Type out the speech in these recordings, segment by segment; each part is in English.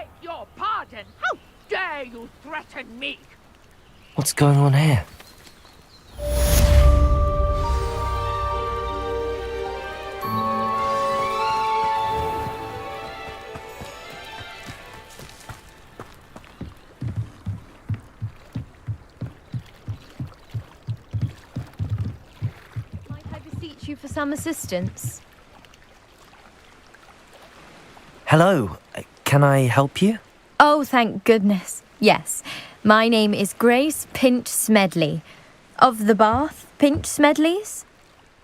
beg your pardon. How dare you threaten me? What's going on here? Might I beseech you for some assistance? Hello, can I help you? Oh, thank goodness. Yes, my name is Grace Pinch Smedley, of the Bath Pinch Smedleys.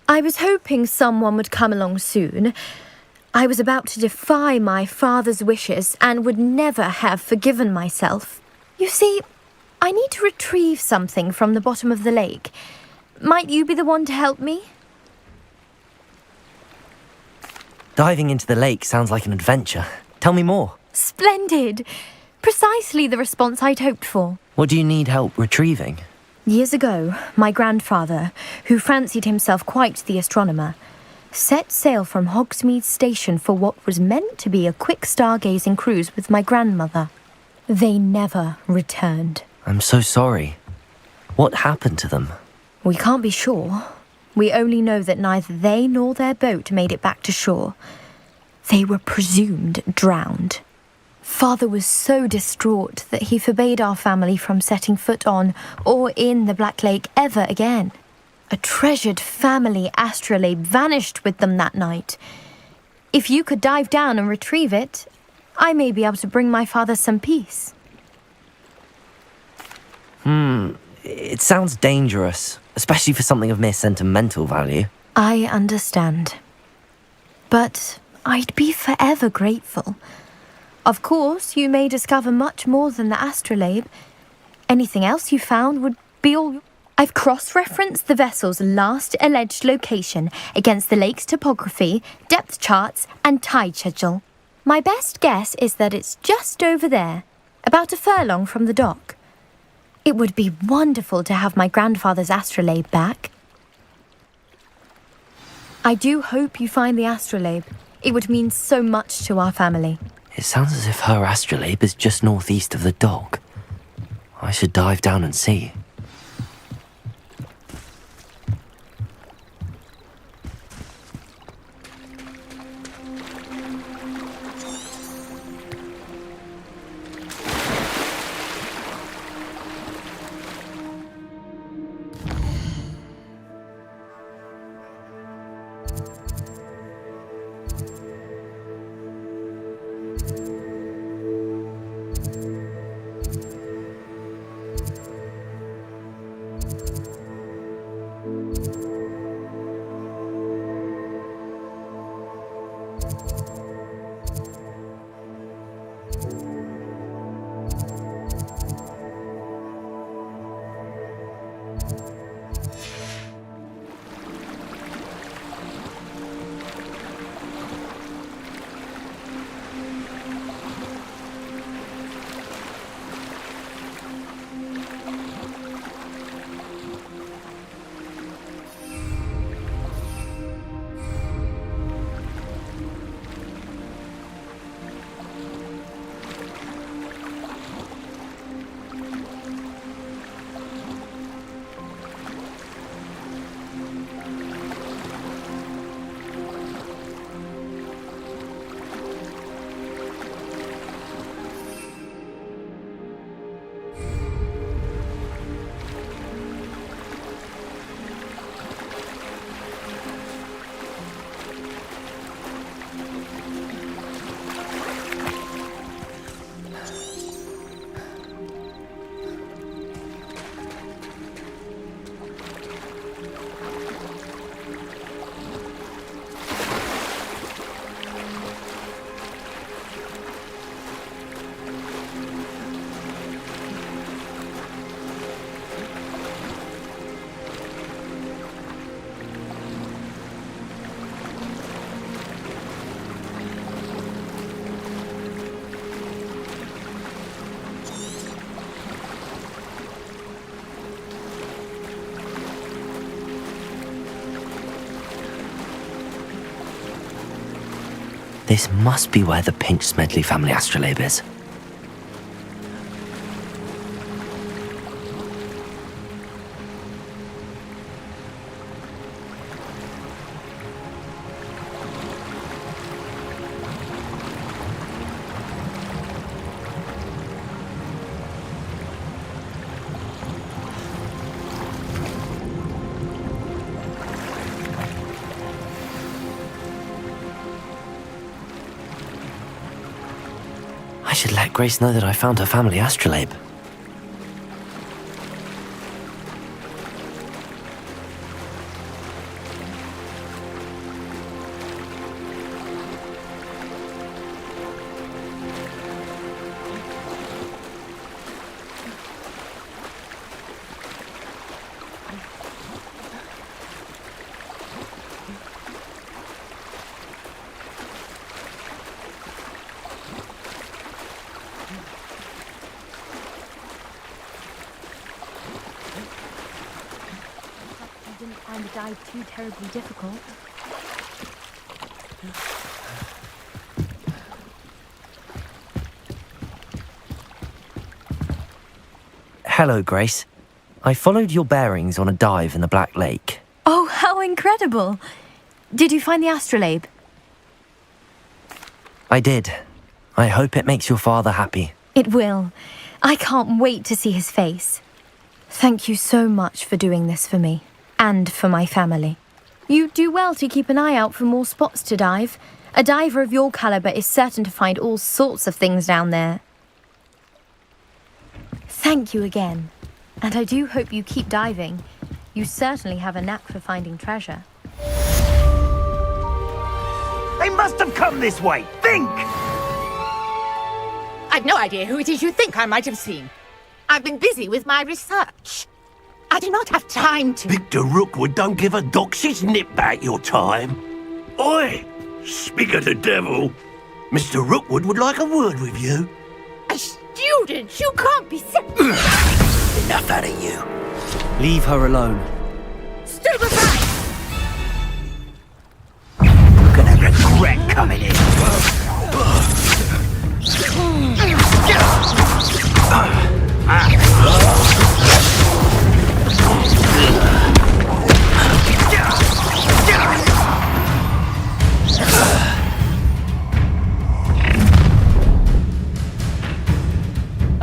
I was hoping someone would come along soon. I was about to defy my father's wishes and would never have forgiven myself. You see, I need to retrieve something from the bottom of the lake. Might you be the one to help me? Diving into the lake sounds like an adventure. Tell me more. Splendid! Precisely the response I'd hoped for. What do you need help retrieving? Years ago, my grandfather, who fancied himself quite the astronomer, set sail from Hogsmeade Station for what was meant to be a quick stargazing cruise with my grandmother. They never returned. I'm so sorry. What happened to them? We can't be sure. We only know that neither they nor their boat made it back to shore. They were presumed drowned. Father was so distraught that he forbade our family from setting foot on or in the Black Lake ever again. A treasured family astrolabe vanished with them that night. If you could dive down and retrieve it, I may be able to bring my father some peace. It sounds dangerous, especially for something of mere sentimental value. I understand. But I'd be forever grateful. Of course, you may discover much more than the astrolabe. Anything else you found would be all... I've cross-referenced the vessel's last alleged location against the lake's topography, depth charts, and tide schedule. My best guess is that it's just over there, about a furlong from the dock. It would be wonderful to have my grandfather's astrolabe back. I do hope you find the astrolabe. It would mean so much to our family. It sounds as if her astrolabe is just northeast of the dock. I should dive down and see. This must be where the Pinch Smedley family astrolabe is. I should let Grace know that I found her family astrolabe. You didn't find the dive too terribly difficult. Hello, Grace. I followed your bearings on a dive in the Black Lake. Oh, how incredible! Did you find the astrolabe? I did. I hope it makes your father happy. It will. I can't wait to see his face. Thank you so much for doing this for me, and for my family. You do well to keep an eye out for more spots to dive. A diver of your caliber is certain to find all sorts of things down there. Thank you again. And I do hope you keep diving. You certainly have a knack for finding treasure. They must have come this way. Think! I've no idea who it is you think I might have seen. I've been busy with my research. I do not have time to... Victor Rookwood don't give a doxy's nip back your time. Oi! Speak of the devil. Mr. Rookwood would like a word with you. A student? You can't be sick. Enough out of you. Leave her alone. Stand aside! You're gonna regret coming in.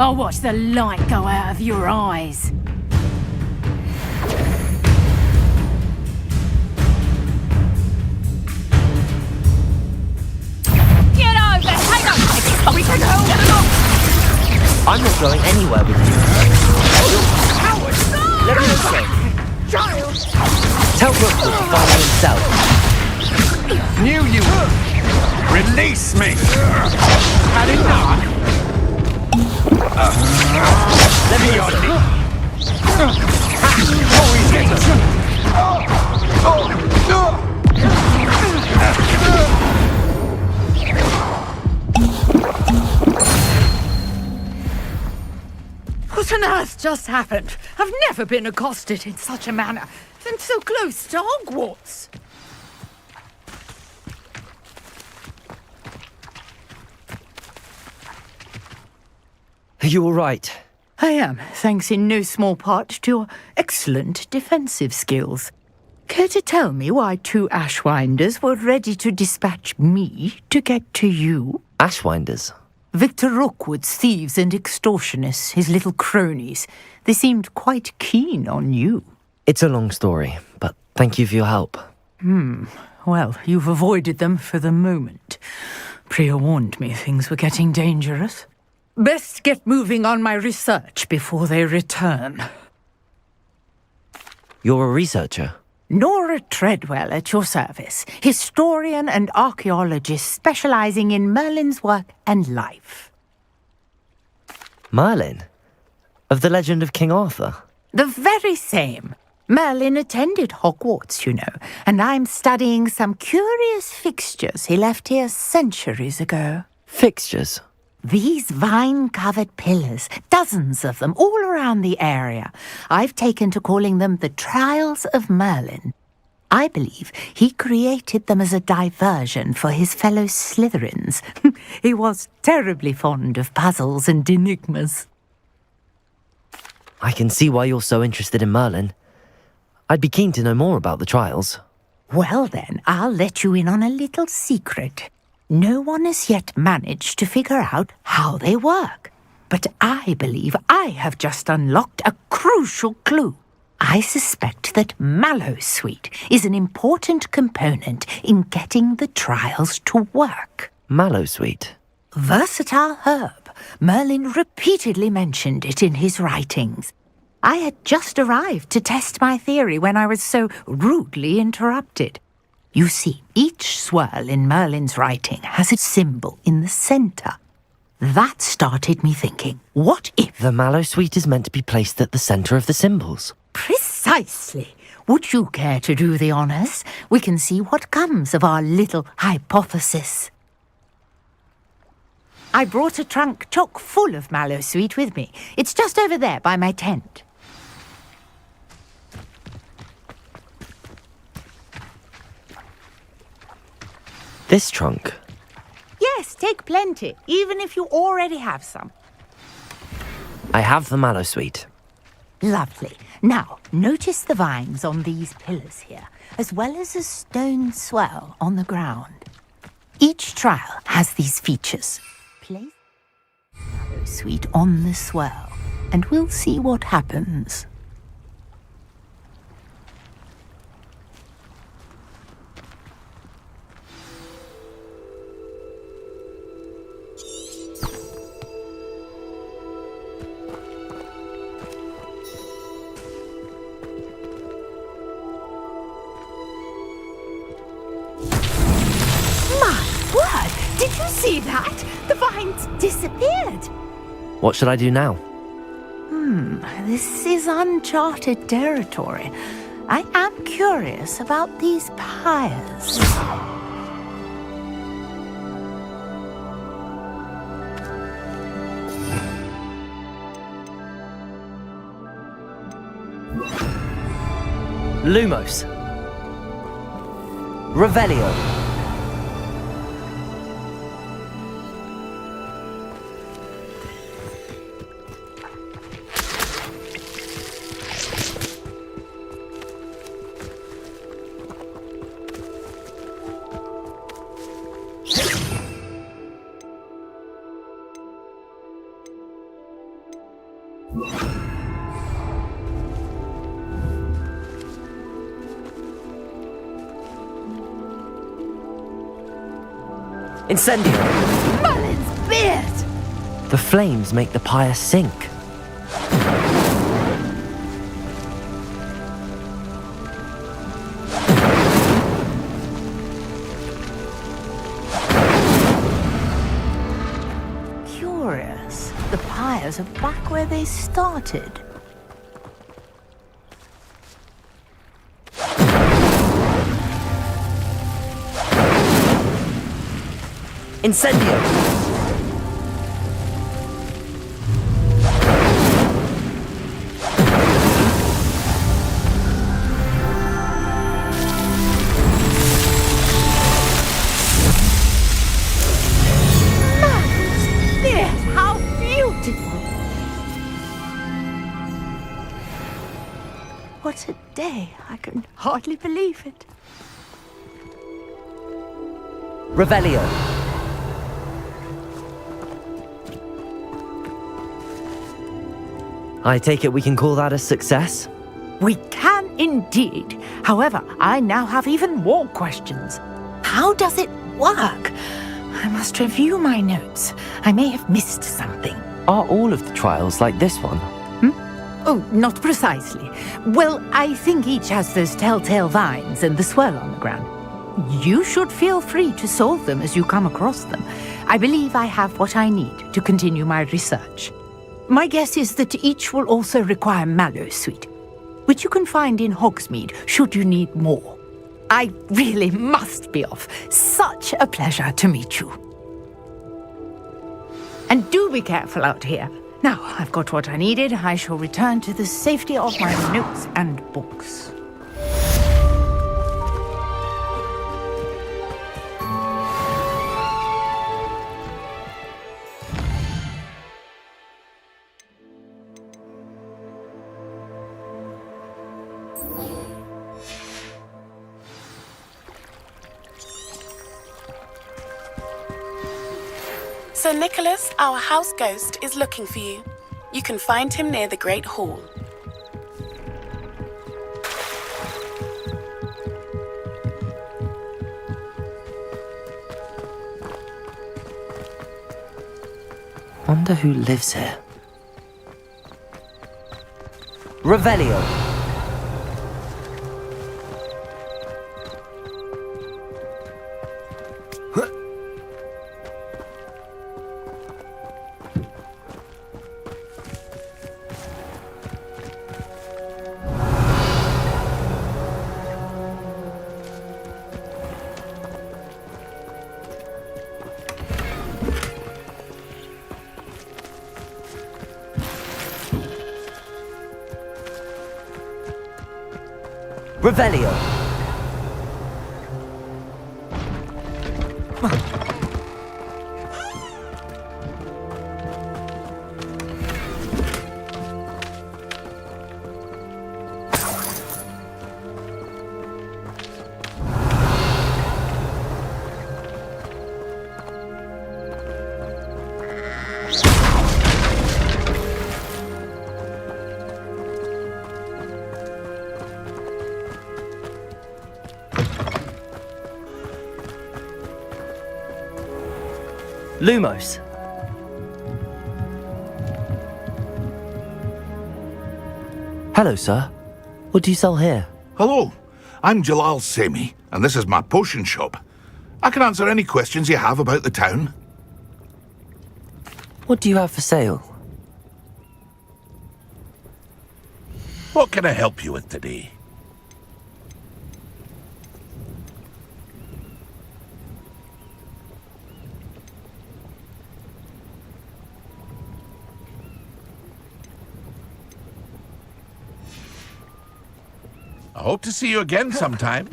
I'll watch the light go out of your eyes. Get over! Hang on! We can hold it up! I'm not going anywhere with you. Howard! No! Let me say. Child! Tell Rookwood to find himself. Knew you would. Release me! Had enough? Let me on me! Always get us! What on earth just happened? I've never been accosted in such a manner, and so close to Hogwarts. Are you all right? I am, thanks in no small part to your excellent defensive skills. Care to tell me why two Ashwinders were ready to dispatch me to get to you? Ashwinders? Victor Rookwood's thieves and extortionists, his little cronies. They seemed quite keen on you. It's a long story, but thank you for your help. Well, you've avoided them for the moment. Priya warned me things were getting dangerous. Best get moving on my research before they return. You're a researcher? Nora Treadwell at your service, historian and archaeologist specializing in Merlin's work and life. Merlin? Of the legend of King Arthur? The very same. Merlin attended Hogwarts, you know, and I'm studying some curious fixtures he left here centuries ago. Fixtures? These vine-covered pillars, dozens of them, all around the area. I've taken to calling them the Trials of Merlin. I believe he created them as a diversion for his fellow Slytherins. He was terribly fond of puzzles and enigmas. I can see why you're so interested in Merlin. I'd be keen to know more about the trials. Well then, I'll let you in on a little secret. No one has yet managed to figure out how they work. But I believe I have just unlocked a crucial clue. I suspect that Mallowsweet is an important component in getting the trials to work. Mallowsweet? Versatile herb. Merlin repeatedly mentioned it in his writings. I had just arrived to test my theory when I was so rudely interrupted. You see, each swirl in Merlin's writing has a symbol in the centre. That started me thinking, what if... The mallow sweet is meant to be placed at the centre of the symbols. Precisely. Would you care to do the honours? We can see what comes of our little hypothesis. I brought a trunk chock full of mallow sweet with me. It's just over there by my tent. This trunk? Yes, take plenty, even if you already have some. I have the mallow sweet. Lovely. Now, notice the vines on these pillars here, as well as a stone swell on the ground. Each trial has these features. Place mallow sweet on the swell, and we'll see what happens. Did you see that? The vines disappeared. What should I do now? This is uncharted territory. I am curious about these pyres. Lumos. Revelio. Incendio! Merlin's beard! The flames make the pyre sink. Curious. The pyres are back where they started. Incendio! How beautiful! What a day! I can hardly believe it. Revelio. I take it we can call that a success? We can indeed. However, I now have even more questions. How does it work? I must review my notes. I may have missed something. Are all of the trials like this one? Oh, not precisely. Well, I think each has those telltale vines and the swirl on the ground. You should feel free to solve them as you come across them. I believe I have what I need to continue my research. My guess is that each will also require mallow sweet, which you can find in Hogsmeade should you need more. I really must be off. Such a pleasure to meet you. And do be careful out here. Now, I've got what I needed. I shall return to the safety of my notes and books. Sir Nicholas, our house ghost, is looking for you. You can find him near the Great Hall. Wonder who lives here. Revelio. Revelio. Lumos. Hello, sir. What do you sell here? Hello, I'm Jalal Semi, and this is my potion shop. I can answer any questions you have about the town. What do you have for sale? What can I help you with today? I hope to see you again sometime.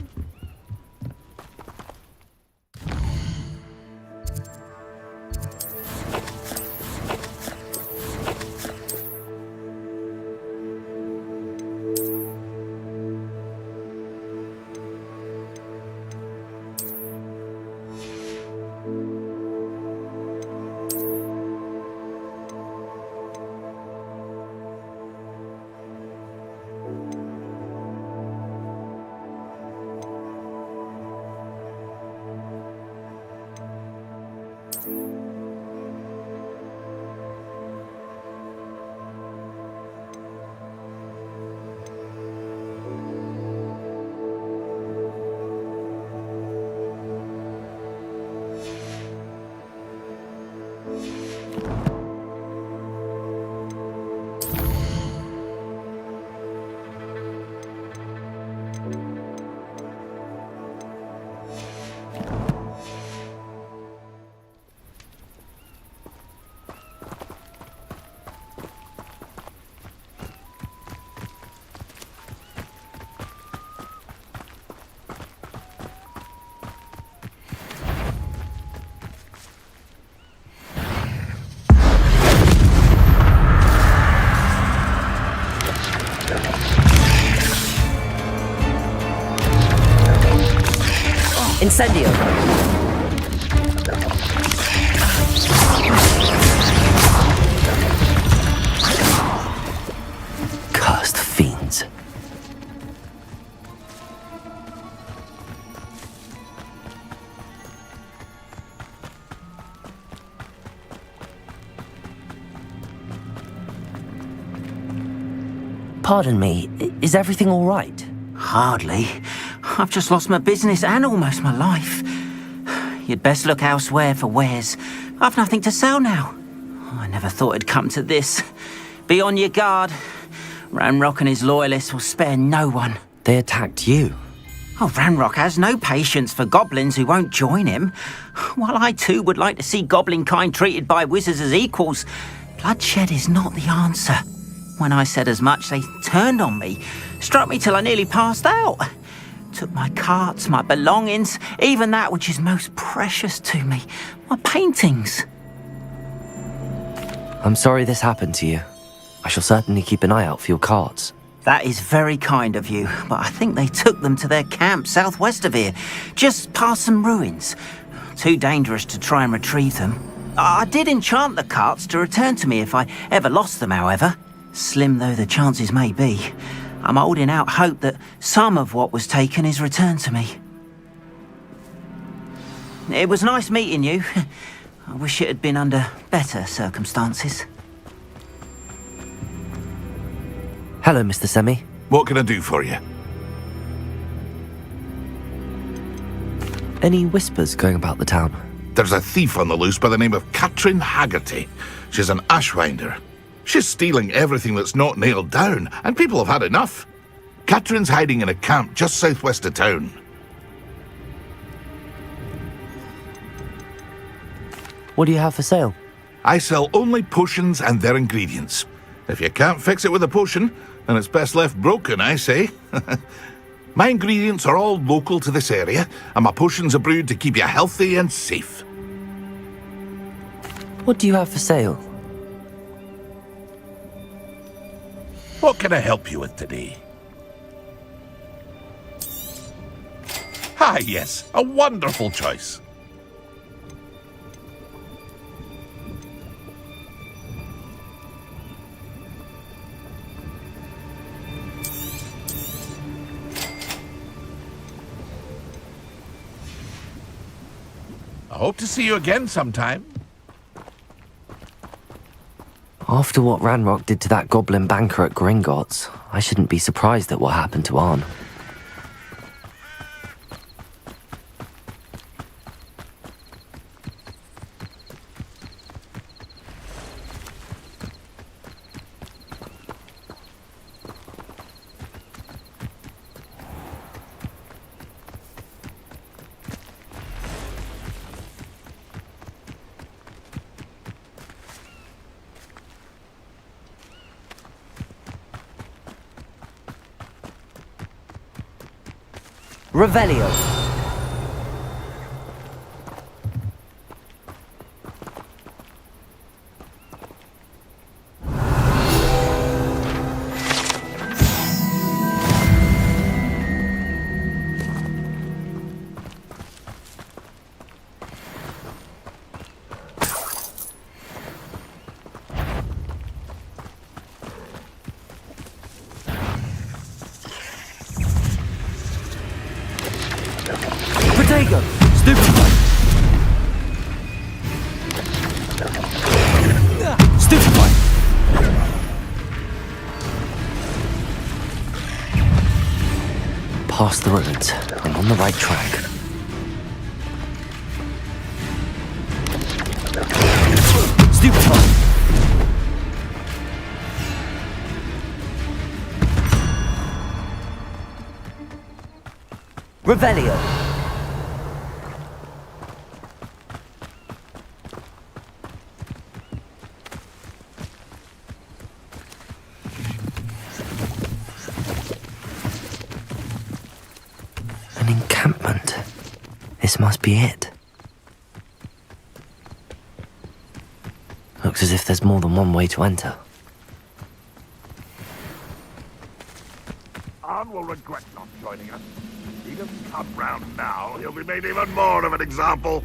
Incendio. Cursed fiends. Pardon me, is everything all right? Hardly. I've just lost my business and almost my life. You'd best look elsewhere for wares. I've nothing to sell now. I never thought it'd come to this. Be on your guard. Ranrock and his loyalists will spare no one. They attacked you. Oh, Ranrock has no patience for goblins who won't join him. While I too would like to see goblin kind treated by wizards as equals, bloodshed is not the answer. When I said as much, they turned on me, struck me till I nearly passed out. Took my carts, my belongings, even that which is most precious to me, my paintings. I'm sorry this happened to you. I shall certainly keep an eye out for your carts. That is very kind of you, but I think they took them to their camp southwest of here, just past some ruins. Too dangerous to try and retrieve them. I did enchant the carts to return to me if I ever lost them, however. Slim though the chances may be, I'm holding out hope that some of what was taken is returned to me. It was nice meeting you. I wish it had been under better circumstances. Hello, Mr. Semi. What can I do for you? Any whispers going about the town? There's a thief on the loose by the name of Katrin Haggerty. She's an ashwinder. She's stealing everything that's not nailed down, and people have had enough. Katrin's hiding in a camp just southwest of town. What do you have for sale? I sell only potions and their ingredients. If you can't fix it with a potion, then it's best left broken, I say. My ingredients are all local to this area, and my potions are brewed to keep you healthy and safe. What do you have for sale? What can I help you with today? Ah, yes, a wonderful choice. I hope to see you again sometime. After what Ranrock did to that goblin banker at Gringotts, I shouldn't be surprised at what happened to Arn. Revelio. Protego! Stupefy! Stupefy! Past the ruins. I'm on the right track. Stupefy! Revelio! An encampment. This must be it. Looks as if there's more than one way to enter. Arn will regret not joining us. If he doesn't come round now, he'll be made even more of an example.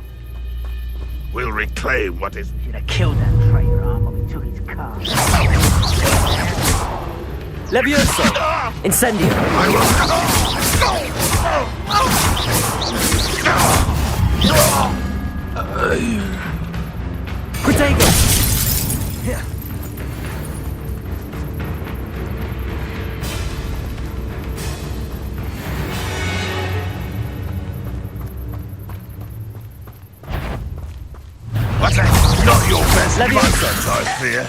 We'll reclaim what is... Should have killed that traitor Arn when we took his car. Levioso! Incendio! I will... Protego! What's that? Not your best Levioso! monsters, I fear.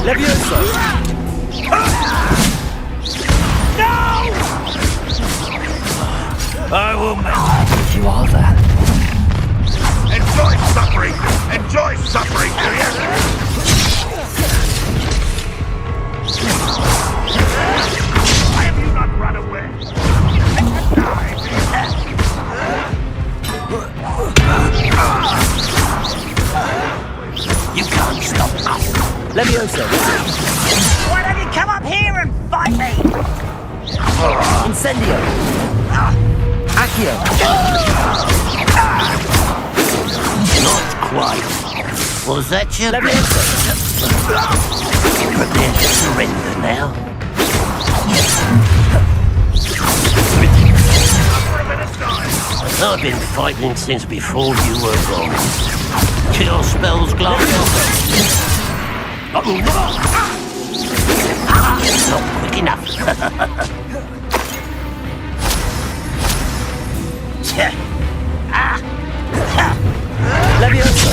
Levioso! I will make... You are there. Enjoy suffering! Enjoy suffering, do you? Why have you not run away? You can't stop us. Levioso! Why don't you come up here and fight me? Incendio! Accio! Not quite. Was that your... Levioso! Prepare to surrender. I've been fighting since before you were born. Kill spells glide. Not quick enough. Leviosa!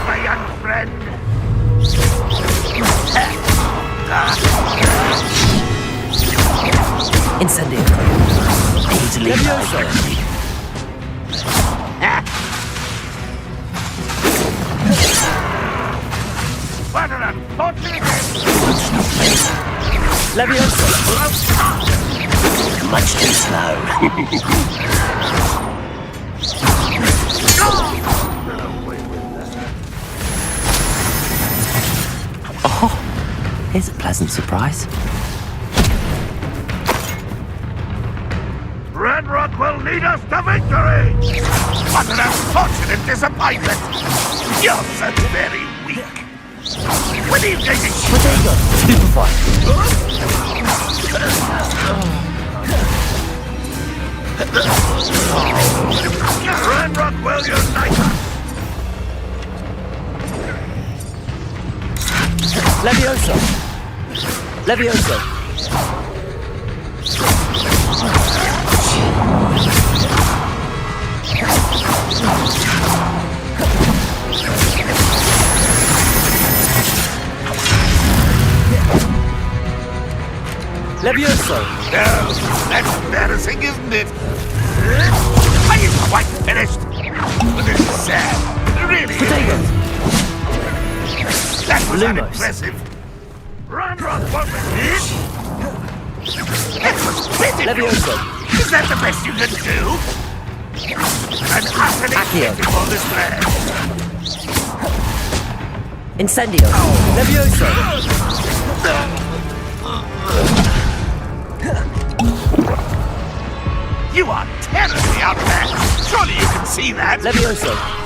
My young friend. Incendio. Easily Leviosa! What an unfortunate Leviosa! Much too slow. Here's a pleasant surprise. Ranrock will lead us to victory! What an unfortunate disappointment! You're so very weak. When are you going to Potato! Stupefy! Ranrock will unite us! Leviosa! Leviosa! Leviosa! No, that's embarrassing, isn't it? Are you quite finished? This is sad. Really? Potato! That was Lumos. unimpressive. Ranrock won't resist. That was pitiful. Leviosa! Is that the best you can do? An utterly Accio. pitiful display. Incendio! Leviosa! You are terribly outmatched. Surely you can see that. Leviosa!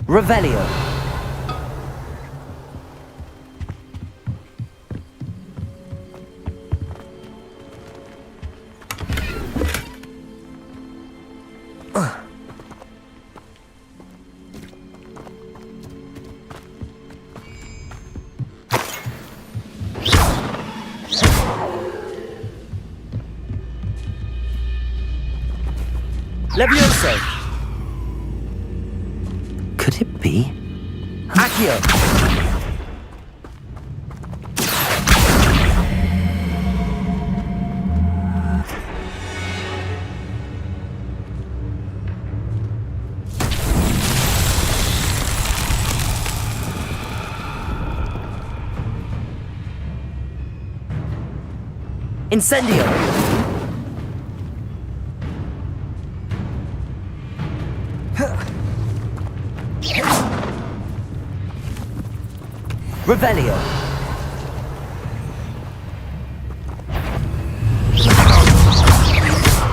Revelio! Leviosa! Could it be? Accio! Incendio! Revelio!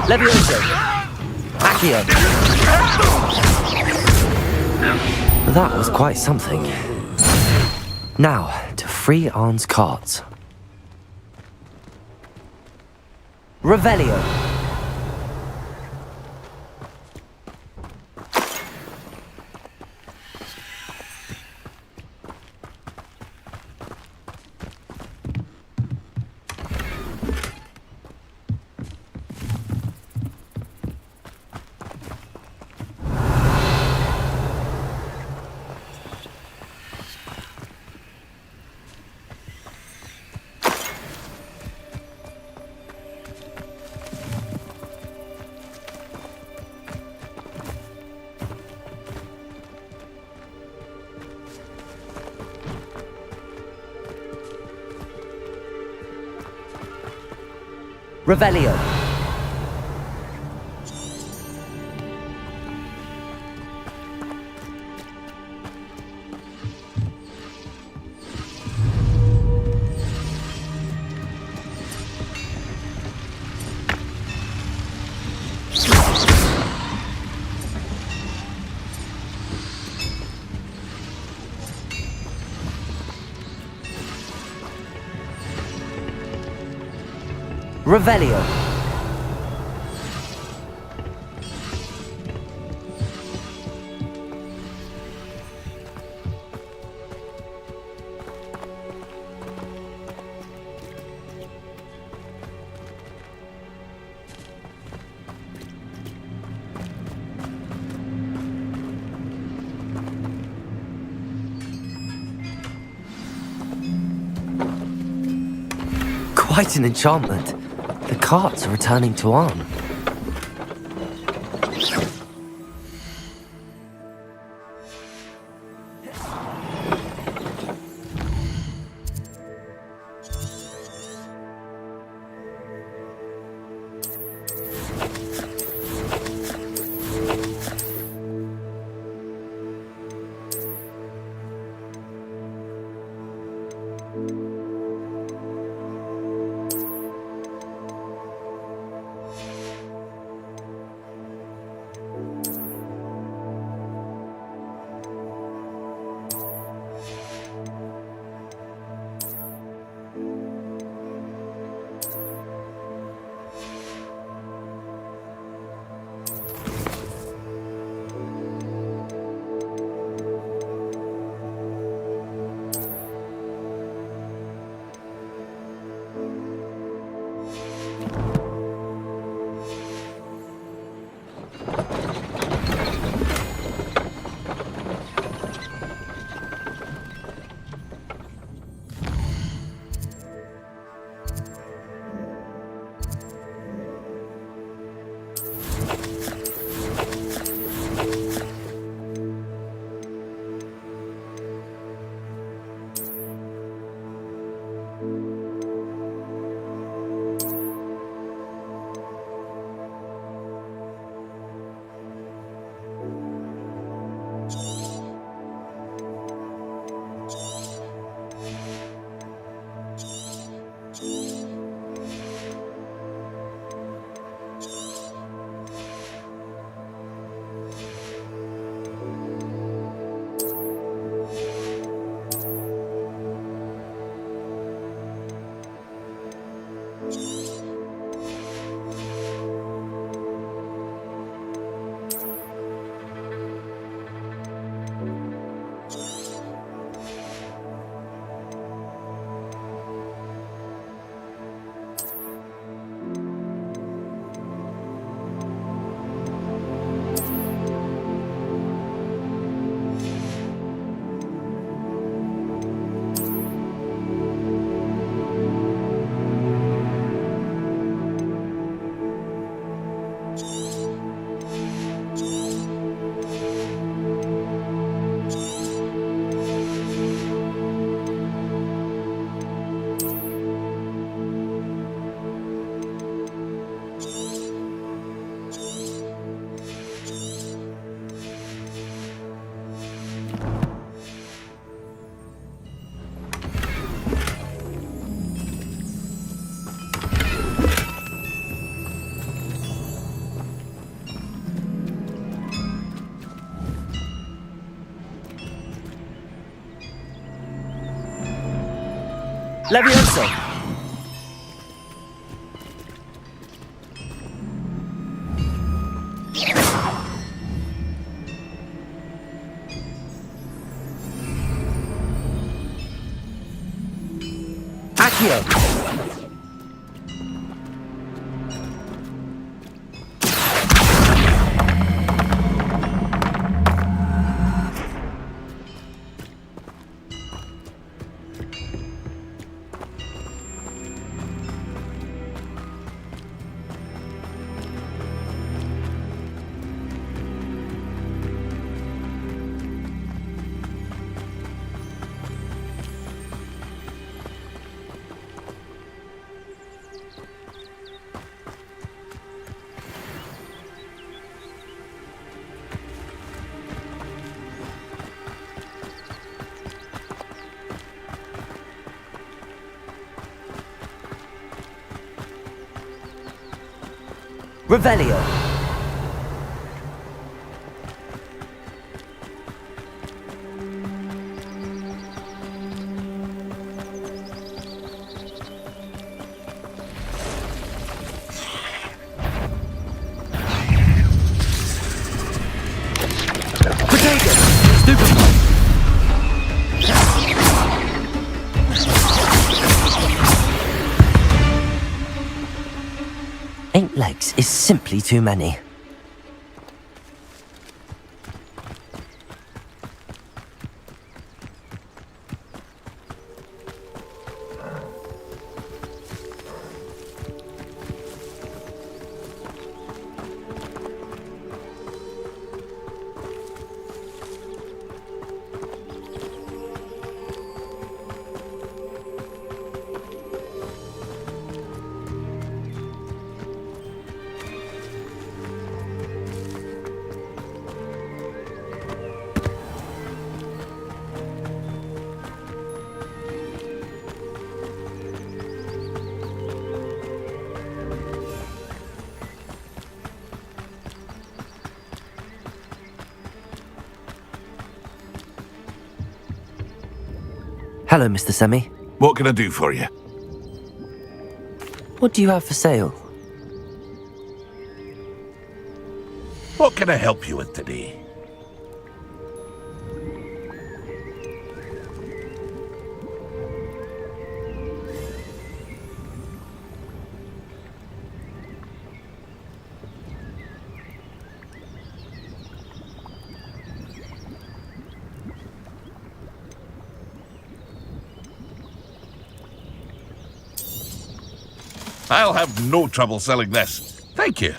Leviosa! Accio! That was quite something. Now, to free Arn's cards. Revelio! Revelio! Revelio. Quite an enchantment. The carts are returning to Arn. Levioso! Accio! Revelio. This is simply too many. Hello, Mr. Semi. What can I do for you? What do you have for sale? What can I help you with today? I'll have no trouble selling this. Thank you.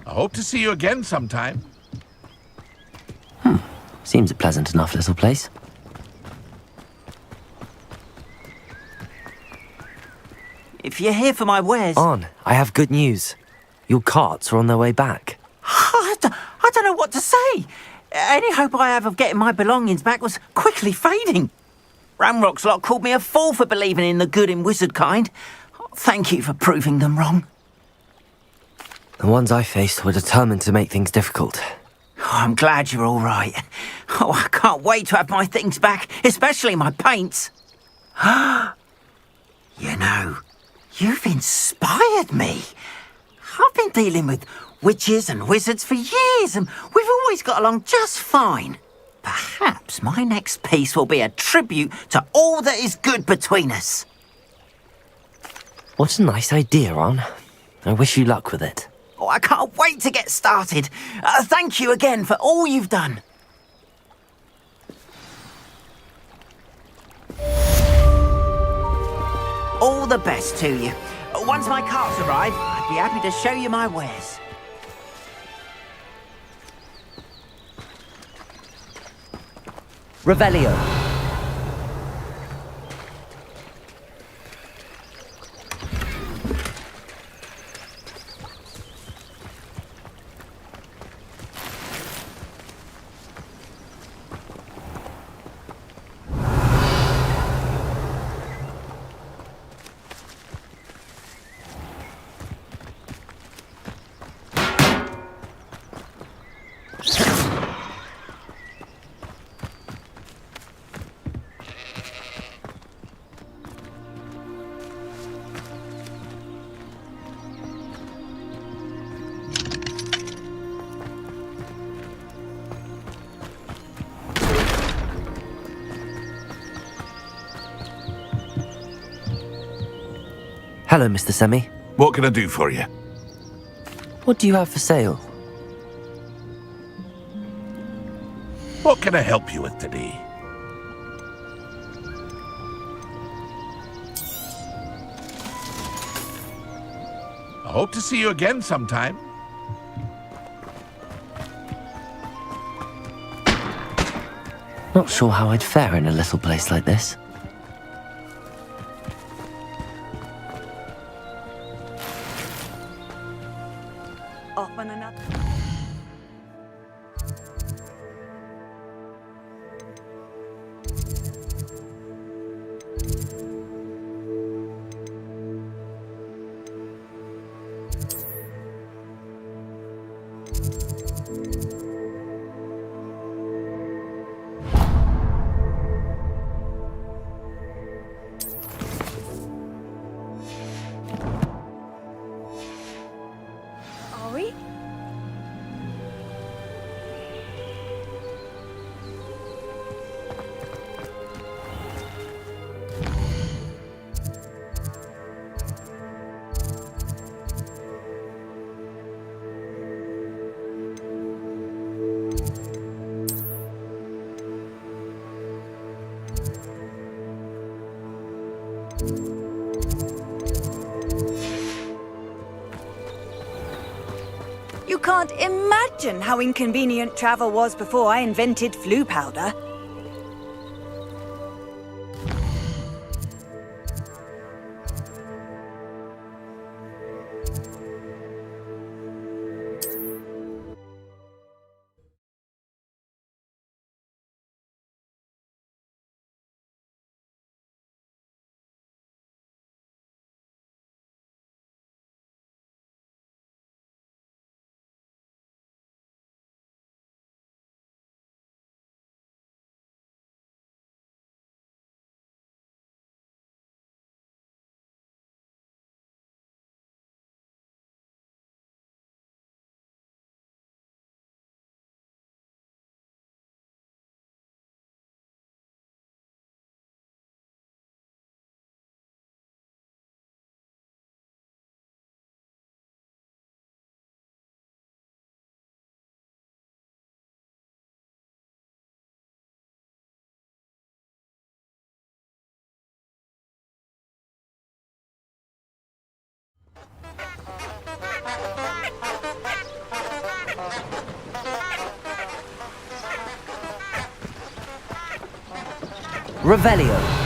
I hope to see you again sometime. Seems a pleasant enough little place. If you're here for my wares... On, I have good news. Your carts are on their way back. I don't know what to say. Any hope I have of getting my belongings back was quickly fading. Ramrock's lot called me a fool for believing in the good in wizard kind. Thank you for proving them wrong. The ones I faced were determined to make things difficult. Oh, I'm glad you're all right. Oh, I can't wait to have my things back, especially my paints. You know, you've inspired me. I've been dealing with witches and wizards for years, and we've always got along just fine. Perhaps my next piece will be a tribute to all that is good between us. What a nice idea, On. I wish you luck with it. Oh, I can't wait to get started. Thank you again for all you've done. All the best to you. Once my carts arrive, I'd be happy to show you my wares. Revelio. Hello, Mr. Semi. What can I do for you? What do you have for sale? What can I help you with today? I hope to see you again sometime. Not sure how I'd fare in a little place like this. Off on another... You can't imagine how inconvenient travel was before I invented flu powder. Revelio.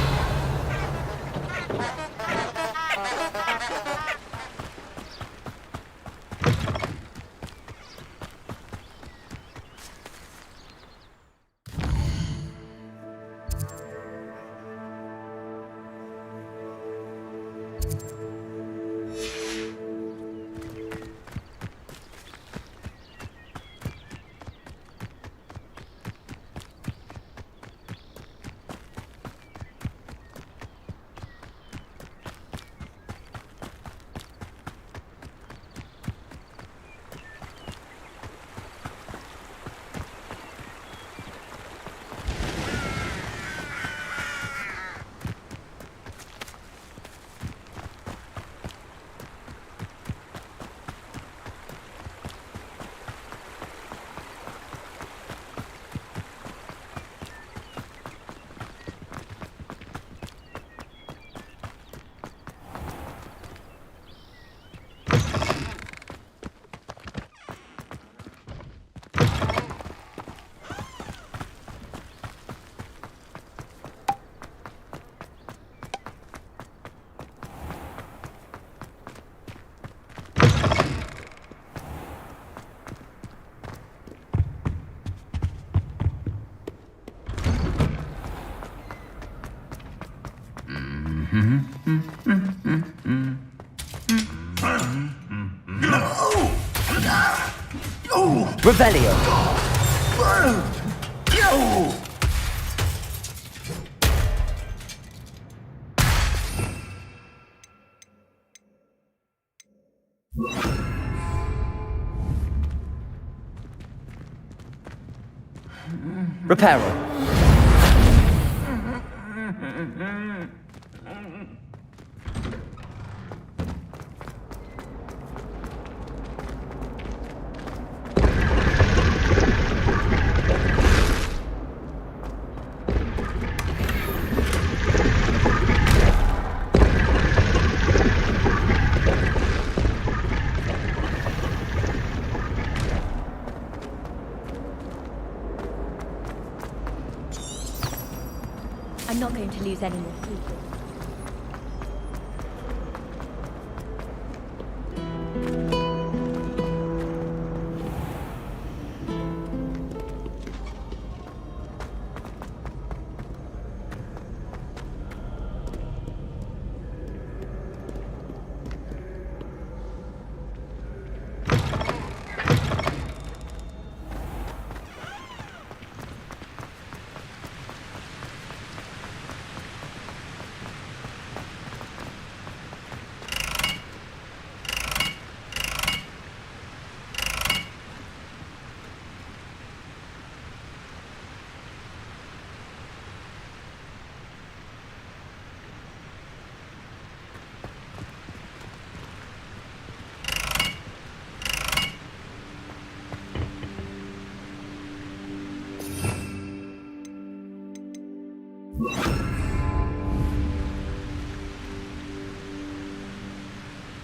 Revelio. Reparo. I'm not going to lose any more sleep.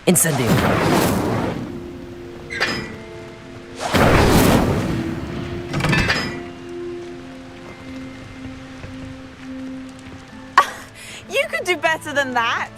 Incendio. You could do better than that.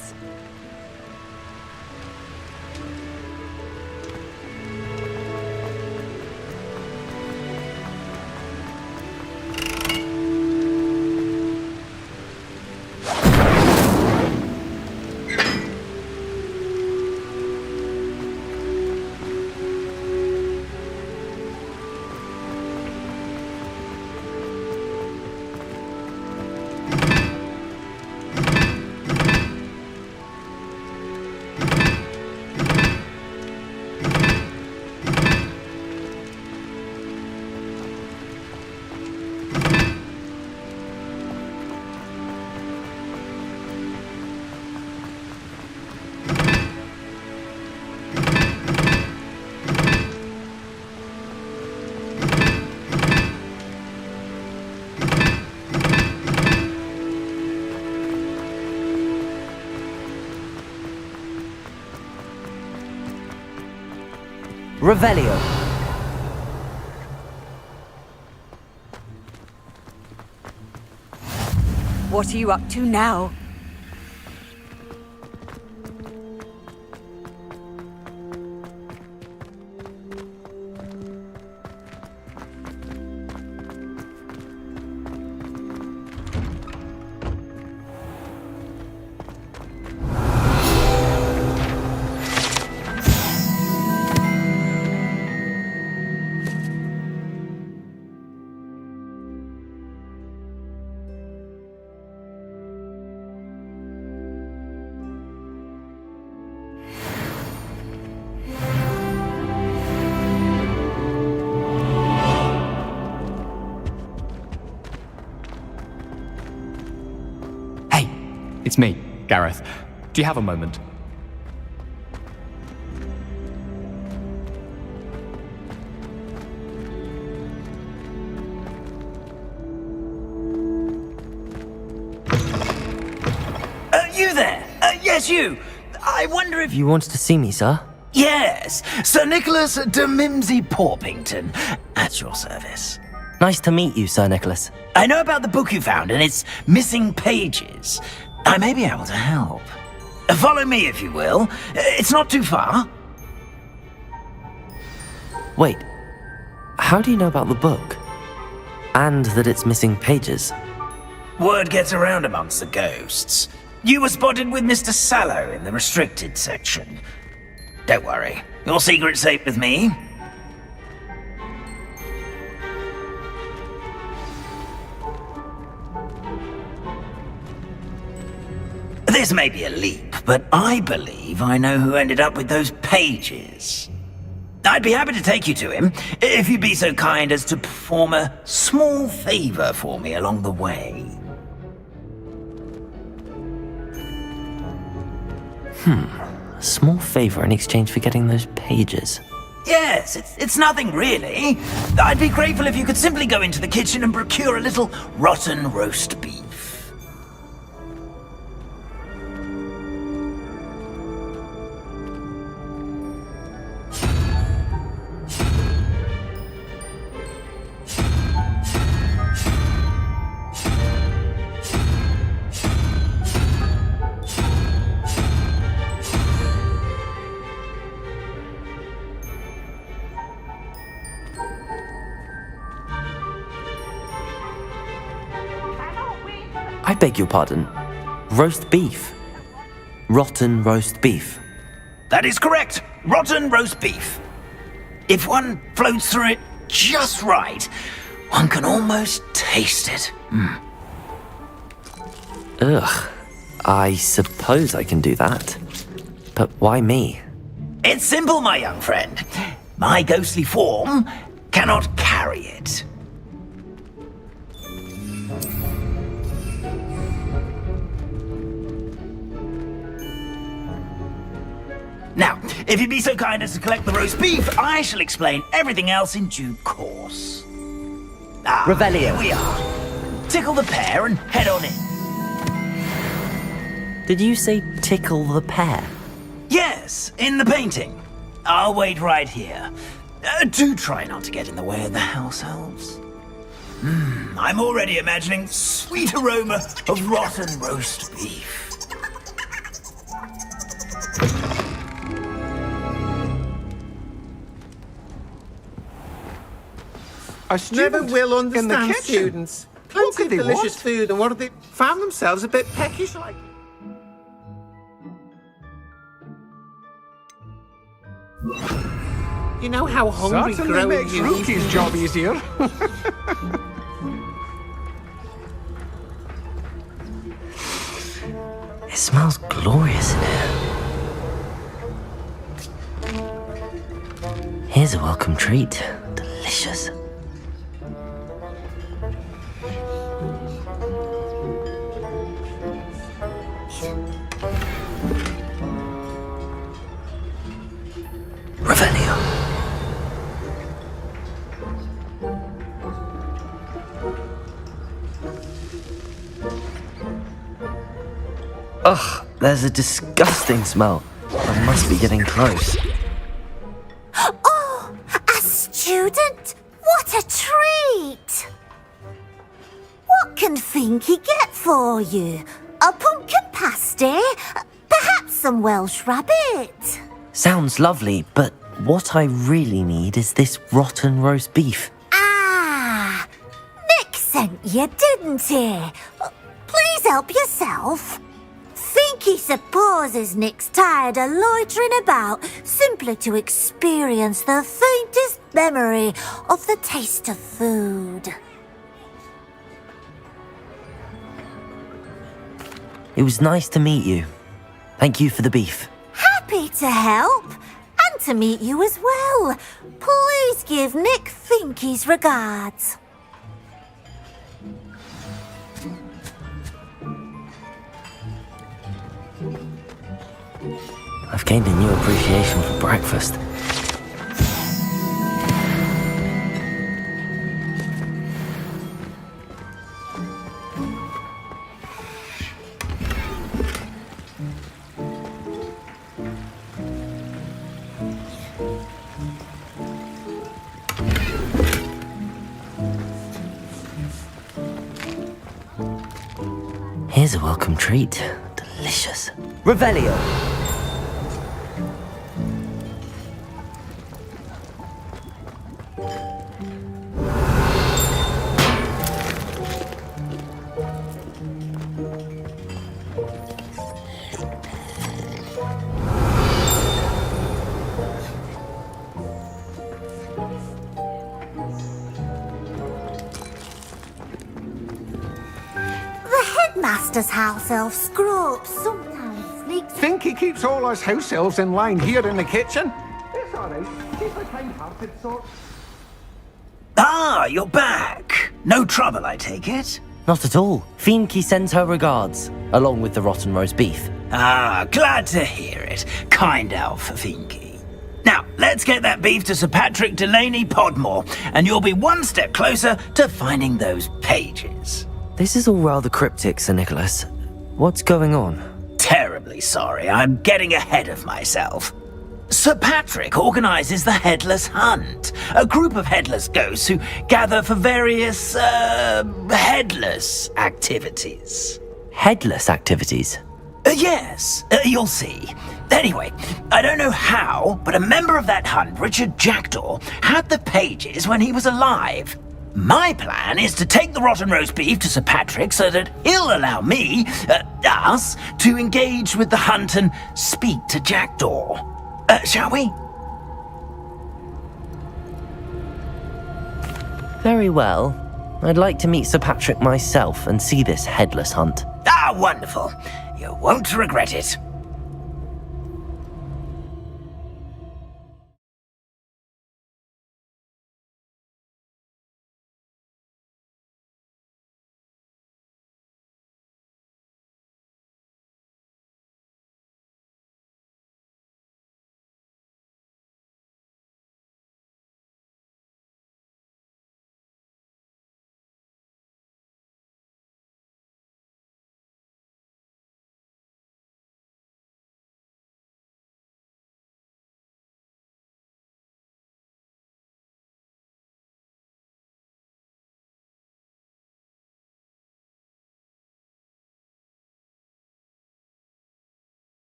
Revelio. What are you up to now? It's me, Gareth. Do you have a moment? You there? Yes, you. I wonder if You wanted to see me, sir? Yes, Sir Nicholas de Mimsy Porpington, at your service. Nice to meet you, Sir Nicholas. I know about the book you found and its missing pages. I may be able to help. Follow me, if you will. It's not too far. Wait, how do you know about the book? And that it's missing pages? Word gets around amongst the ghosts. You were spotted with Mr. Sallow in the restricted section. Don't worry, your secret's safe with me. This may be a leap, but I believe I know who ended up with those pages. I'd be happy to take you to him, if you'd be so kind as to perform a small favor for me along the way. A small favor in exchange for getting those pages. Yes, it's nothing really. I'd be grateful if you could simply go into the kitchen and procure a little rotten roast beef. I beg your pardon. Roast beef. Rotten roast beef. That is correct. Rotten roast beef. If one floats through it just right, one can almost taste it. Ugh. I suppose I can do that. But why me? It's simple, my young friend. My ghostly form cannot carry it. Now, if you'd be so kind as to collect the roast beef, I shall explain everything else in due course. Revelio. Here we are. Tickle the pear and head on in. Did you say tickle the pear? Yes, in the painting. I'll wait right here. Do try not to get in the way of the house elves. I'm already imagining sweet aroma of rotten roast beef. I never will understand students. Plenty of delicious food, and what do they found themselves a bit peckish like? You know how hungry Certainly growing makes you Rookie's job easier. It smells glorious in here. Here's a welcome treat. Delicious. Revelio. Ugh, there's a disgusting smell. I must be getting close. Oh, a student? What a treat! What can Finky get for you? A pumpkin pasty? Perhaps some Welsh rabbit? Sounds lovely, but what I really need is this rotten roast beef. Ah, Nick sent you, didn't he? Please help yourself. Finky supposes Nick's tired of loitering about simply to experience the faintest memory of the taste of food. It was nice to meet you. Thank you for the beef. Happy to help, and to meet you as well. Please give Nick Finky's regards. I've gained a new appreciation for breakfast. Here's a welcome treat. Delicious. Revelio. Master's house elf Scrope sometimes sneaks. Think he keeps all us house elves in line here in the kitchen? It's all right. She's a kind-hearted sort. Ah, you're back. No trouble, I take it? Not at all. Fienke sends her regards, along with the rotten roast beef. Ah, glad to hear it. Kind elf, Finky. Now, let's get that beef to Sir Patrick Delaney Podmore, and you'll be one step closer to finding those pages. This is all rather cryptic, Sir Nicholas. What's going on? Terribly sorry, I'm getting ahead of myself. Sir Patrick organises the Headless Hunt, a group of headless ghosts who gather for various, headless activities. Headless activities? Yes, you'll see. Anyway, I don't know how, but a member of that hunt, Richard Jackdaw, had the pages when he was alive. My plan is to take the rotten roast beef to Sir Patrick so that he'll allow me, us, to engage with the hunt and speak to Jackdaw. Shall we? Very well. I'd like to meet Sir Patrick myself and see this headless hunt. Ah, wonderful. You won't regret it.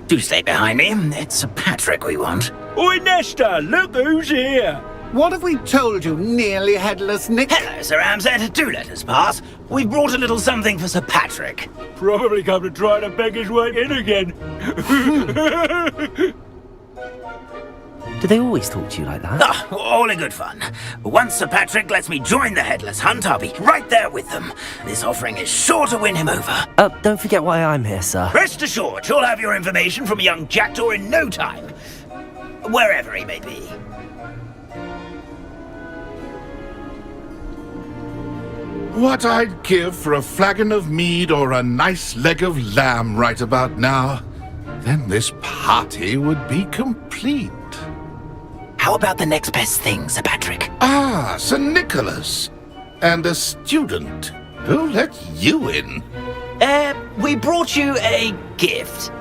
Do stay behind me. It's Sir Patrick we want. Oi, Nesta, look who's here. What have we told you, nearly headless Nick? Hello, Sir Ramsay. Do let us pass. We've brought a little something for Sir Patrick. Probably come to try to beg his way in again. Do they always talk to you like that? Ah, all in good fun. Once Sir Patrick lets me join the Headless Hunt, I'll be right there with them. This offering is sure to win him over. Don't forget why I'm here, sir. Rest assured, you'll have your information from a young jackdaw in no time. Wherever he may be. What I'd give for a flagon of mead or a nice leg of lamb right about now. Then this party would be complete. How about the next best thing, Sir Patrick? Ah, Sir Nicholas. And a student. Who let you in? We brought you a gift.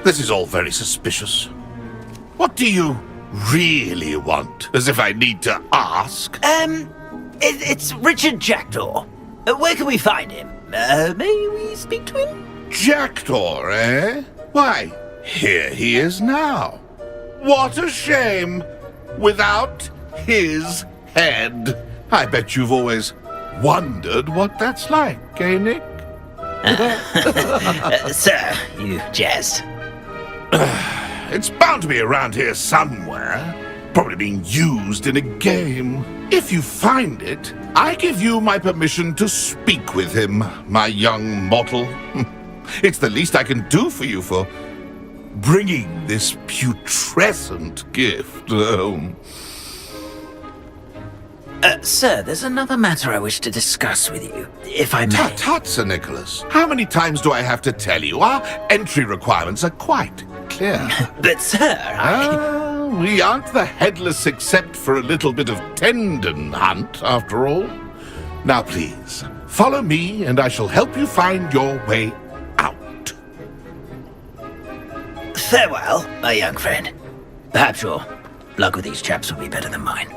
This is all very suspicious. What do you really want? As if I need to ask. It's Richard Jackdaw. Where can we find him? May we speak to him? Jackdaw, eh? Why, here he is now. What a shame. Without his head. I bet you've always wondered what that's like, eh, Nick? Sir, you jest. It's bound to be around here somewhere. Probably being used in a game. If you find it, I give you my permission to speak with him, my young mortal. It's the least I can do for you for bringing this putrescent gift home. Sir, there's another matter I wish to discuss with you, if I may. Tut, tut, Sir Nicholas. How many times do I have to tell you? Our entry requirements are quite clear. But, sir, we aren't the headless except for a little bit of tendon hunt, after all. Now, please, follow me, and I shall help you find your way out. Farewell, my young friend. Perhaps your luck with these chaps will be better than mine.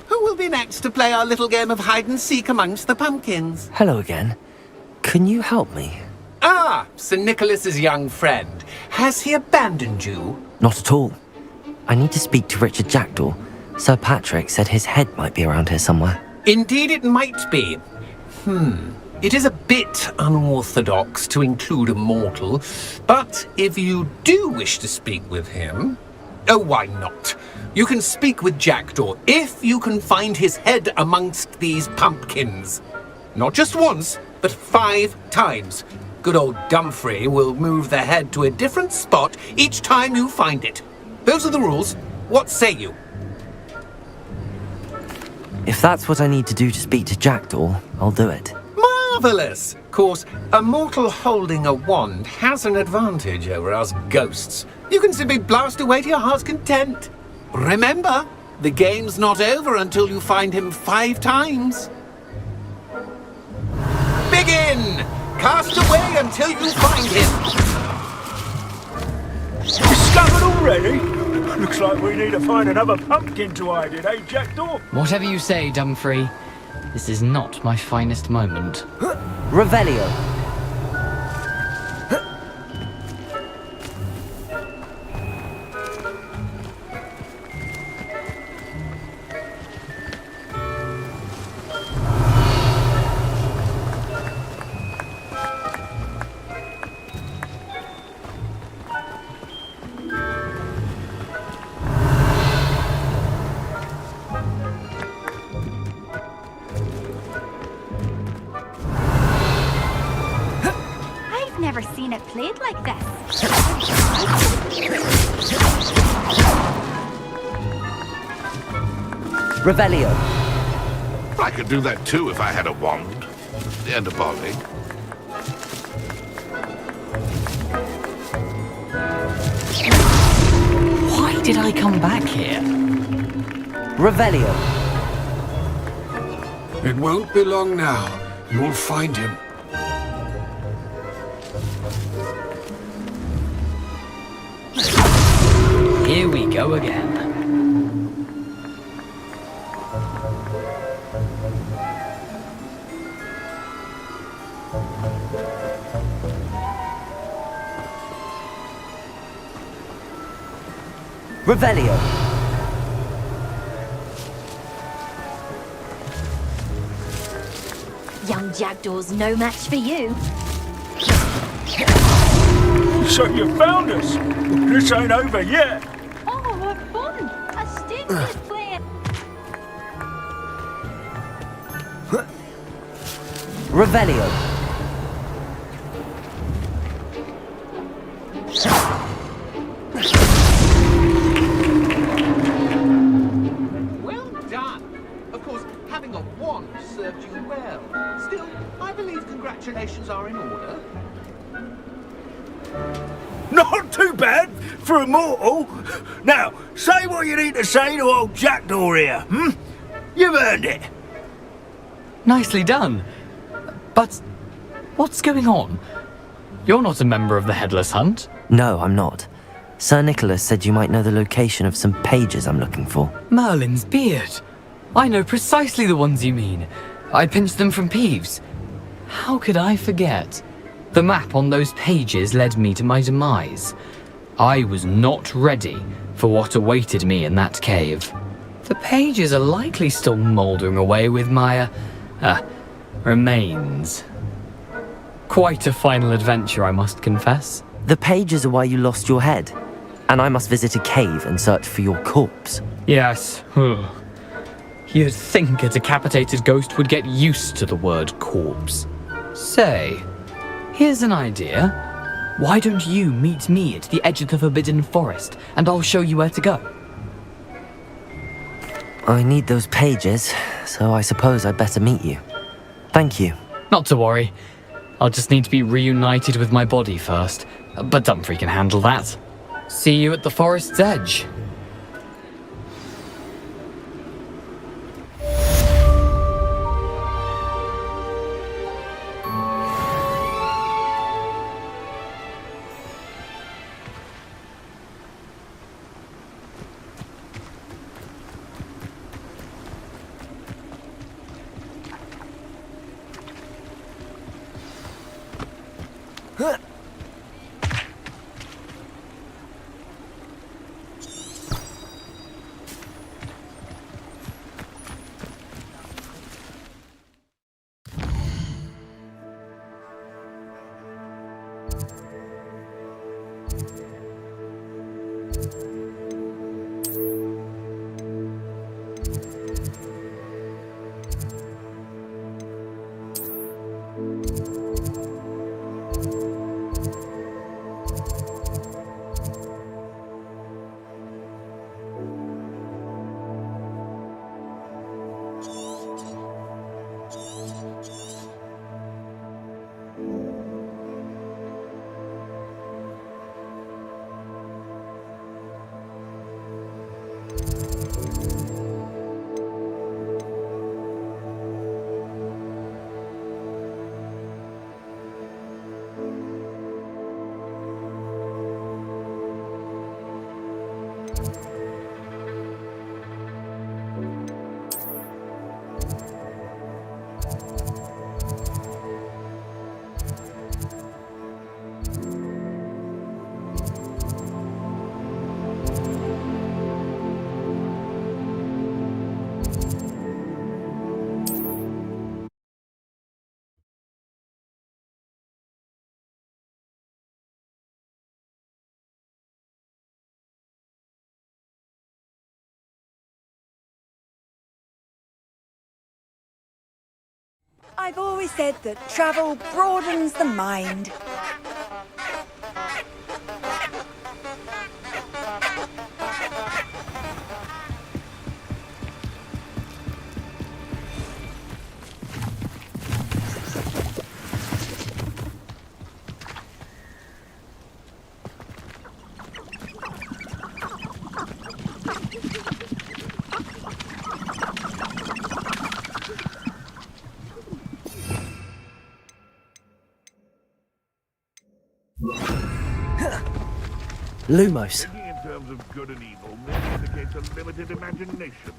Who will be next to play our little game of hide-and-seek amongst the pumpkins? Hello again. Can you help me? Ah, Sir Nicholas's young friend. Has he abandoned you? Not at all. I need to speak to Richard Jackdaw. Sir Patrick said his head might be around here somewhere. Indeed it might be. It is a bit unorthodox to include a mortal, but if you do wish to speak with him... Oh, why not? You can speak with Jackdaw if you can find his head amongst these pumpkins. Not just once, but 5 times. Good old Dumfrey will move the head to a different spot each time you find it. Those are the rules. What say you? If that's what I need to do to speak to Jackdaw, I'll do it. Marvellous! Of course, a mortal holding a wand has an advantage over us ghosts. You can simply blast away to your heart's content. Remember, the game's not over until you find him 5 times. Begin! Cast away until you find him. Discovered already? Looks like we need to find another pumpkin to hide in, eh, Jackdaw? Whatever you say, Dumfrey. This is not my finest moment. Revelio. Never seen it played like this. Revelio. I could do that too if I had a wand and a body. Why did I come back here? Revelio. It won't be long now. You'll find him. Here we go again. Revelio. Young Jackdaw's no match for you. So you found us? This ain't over yet. Oh, what fun! A stick is playing. Revelio. Well done. Of course, having a wand served you well. Still, I believe congratulations are in order. Not too bad for a mortal. Now, say what you need to say to old Jackdaw here, hmm? You've earned it. Nicely done. But what's going on? You're not a member of the Headless Hunt. No, I'm not. Sir Nicholas said you might know the location of some pages I'm looking for. Merlin's beard. I know precisely the ones you mean. I pinched them from Peeves. How could I forget? The map on those pages led me to my demise. I was not ready for what awaited me in that cave. The pages are likely still mouldering away with my, remains. Quite a final adventure, I must confess. The pages are why you lost your head, and I must visit a cave and search for your corpse. Yes. You'd think a decapitated ghost would get used to the word corpse. Say, here's an idea. Why don't you meet me at the edge of the Forbidden Forest, and I'll show you where to go? I need those pages, so I suppose I'd better meet you. Thank you. Not to worry. I'll just need to be reunited with my body first, but Dumfries can handle that. See you at the forest's edge. I've always said that travel broadens the mind. Lumos. Thinking in terms of good and evil may indicate a limited imagination,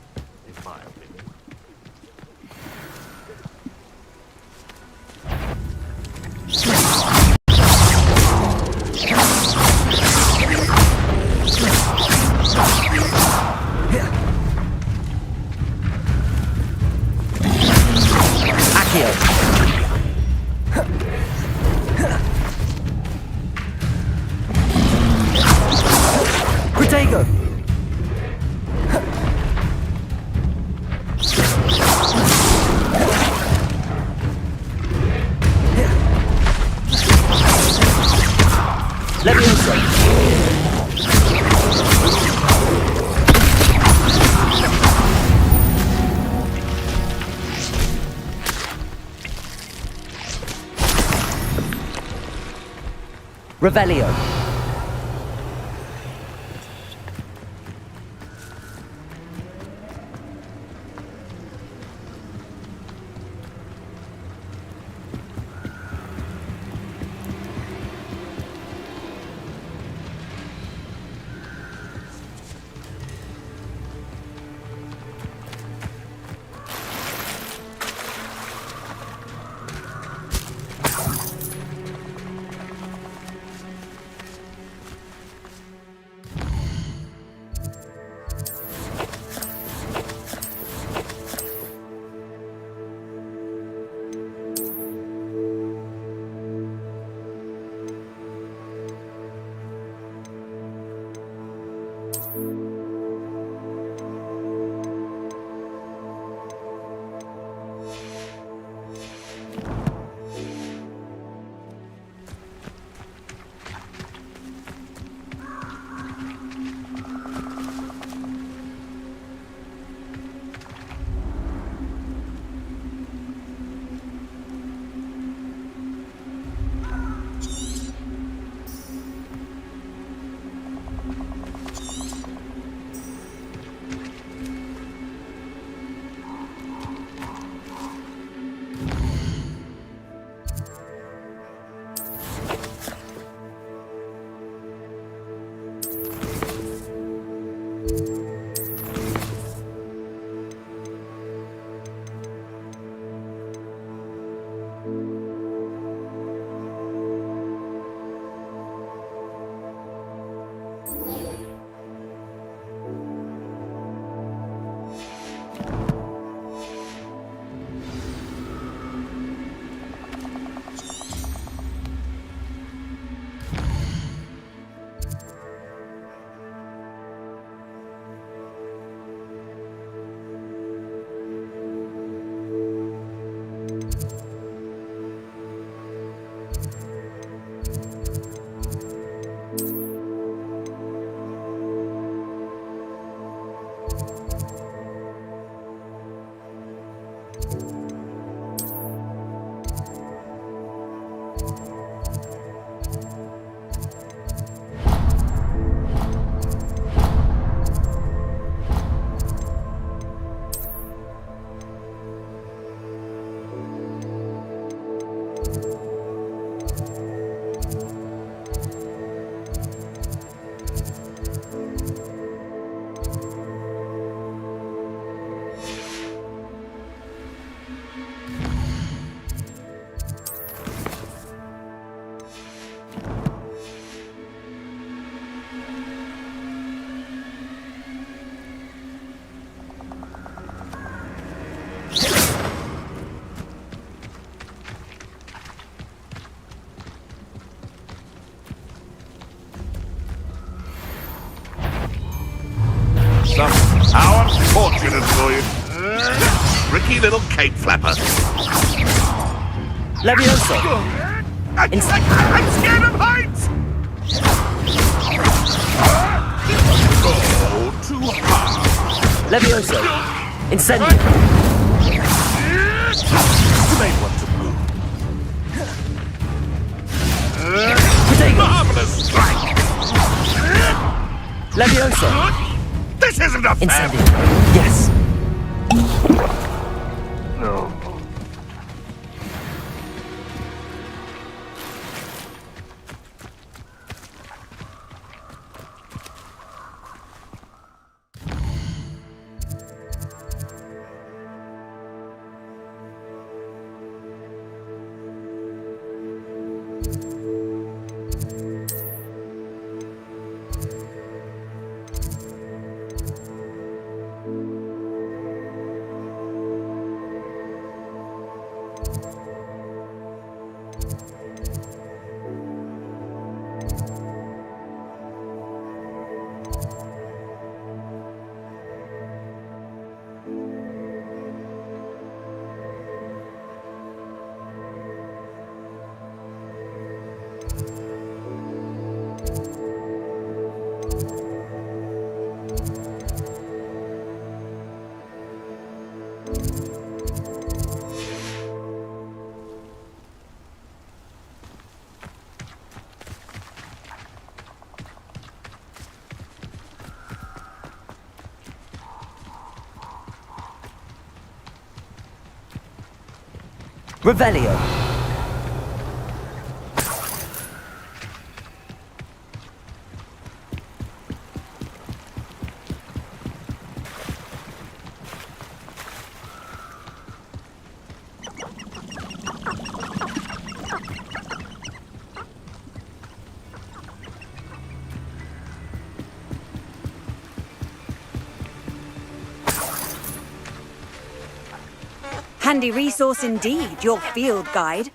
in my opinion. Accio. Protego. Levioso. Revelio. How unfortunate for you. Tricky little cape flapper. Levioso. I'm scared of heights! Oh, too hard. Levioso. Incendio. You may want to move. Marvelous strike! Levioso. This isn't a fair... Incendio. Yes. No. Revelio. Handy resource indeed, your field guide.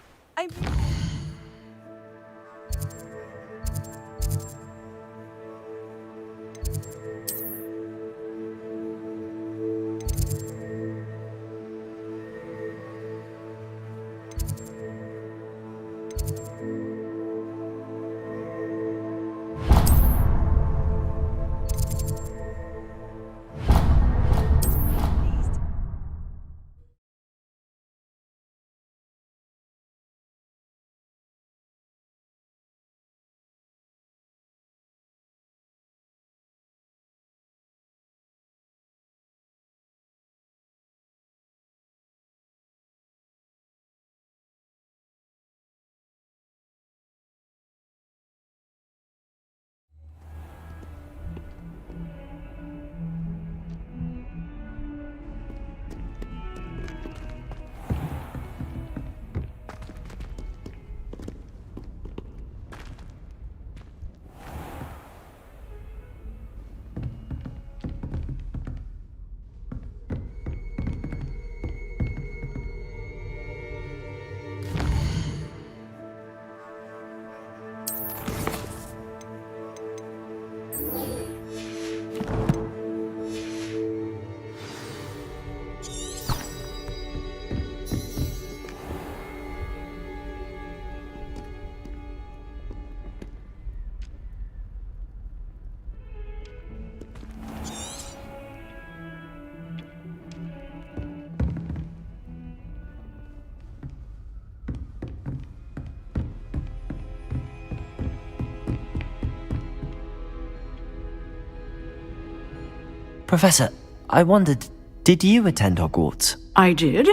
Professor, I wondered, did you attend Hogwarts? I did.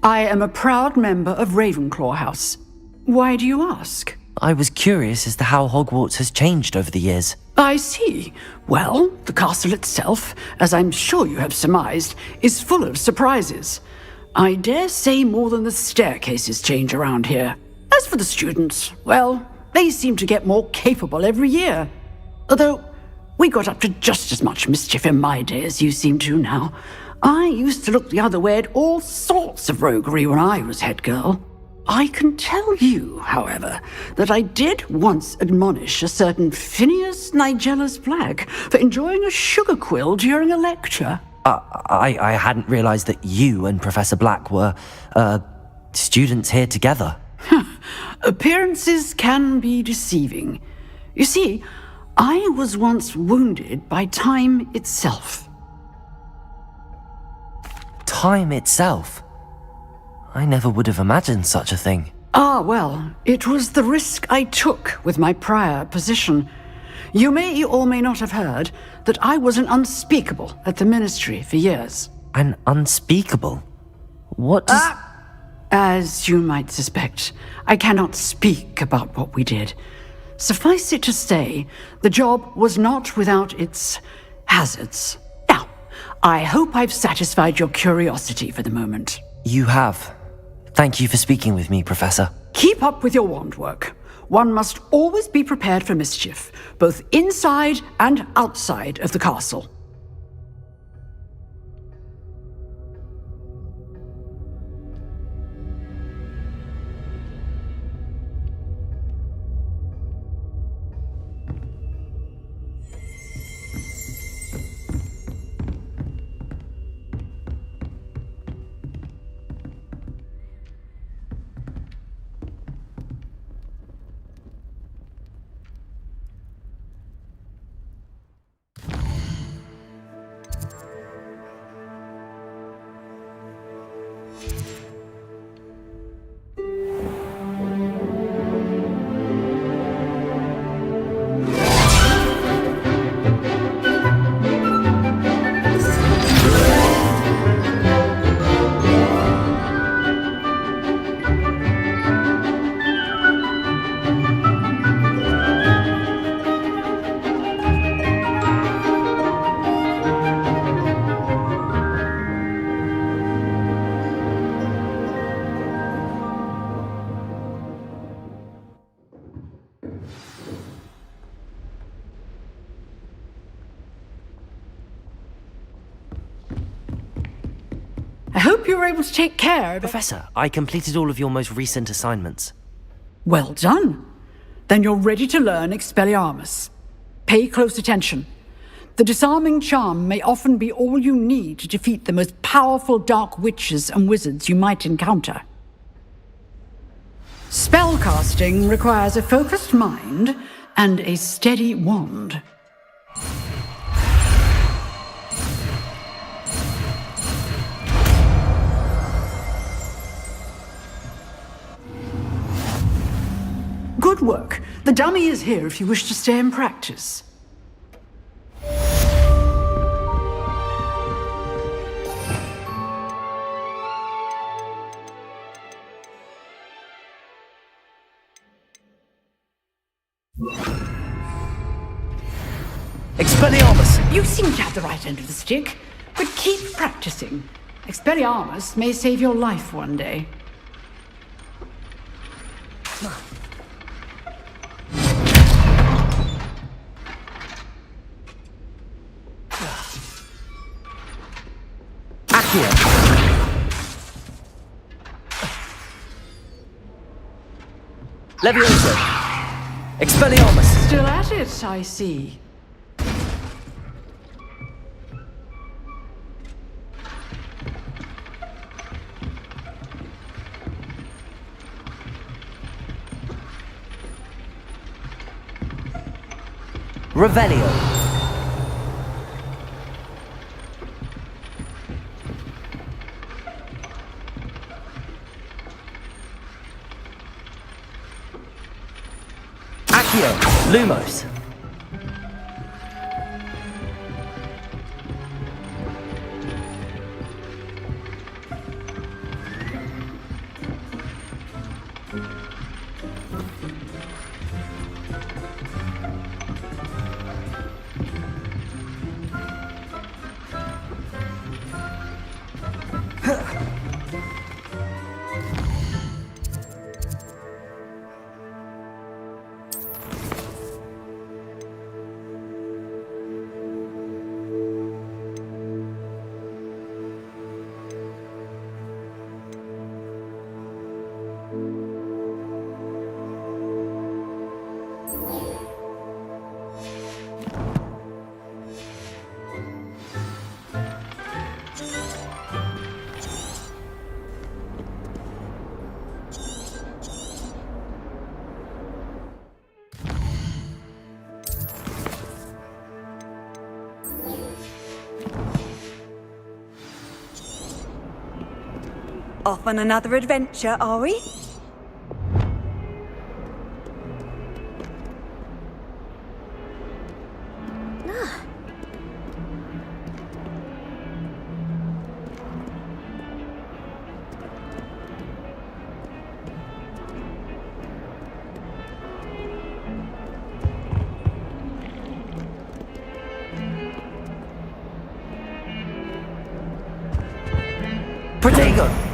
I am a proud member of Ravenclaw House. Why do you ask? I was curious as to how Hogwarts has changed over the years. I see. Well, the castle itself, as I'm sure you have surmised, is full of surprises. I dare say more than the staircases change around here. As for the students, well, they seem to get more capable every year. Although, we got up to just as much mischief in my day as you seem to now. I used to look the other way at all sorts of roguery when I was head girl. I can tell you, however, that I did once admonish a certain Phineas Nigellus Black for enjoying a sugar quill during a lecture. I hadn't realized that you and Professor Black were, students here together. Appearances can be deceiving. You see, I was once wounded by time itself. Time itself? I never would have imagined such a thing. Ah, well, it was the risk I took with my prior position. You may or may not have heard that I was an unspeakable at the Ministry for years. An unspeakable? What does... As you might suspect, I cannot speak about what we did. Suffice it to say, the job was not without its hazards. Now, I hope I've satisfied your curiosity for the moment. You have. Thank you for speaking with me, Professor. Keep up with your wand work. One must always be prepared for mischief, both inside and outside of the castle. hope you were able to take care of it. Professor, I completed all of your most recent assignments. Well done. Then you're ready to learn Expelliarmus. Pay close attention. The disarming charm may often be all you need to defeat the most powerful dark witches and wizards you might encounter. Spellcasting requires a focused mind and a steady wand. Good work. The dummy is here if you wish to stay and practice. Expelliarmus! You seem to have the right end of the stick, but keep practicing. Expelliarmus may save your life one day. Accio! Levioso! Expelliarmus! Still at it, I see. Revelio! Accio! Lumos! Off on another adventure, are we? Protego!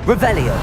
Revelio.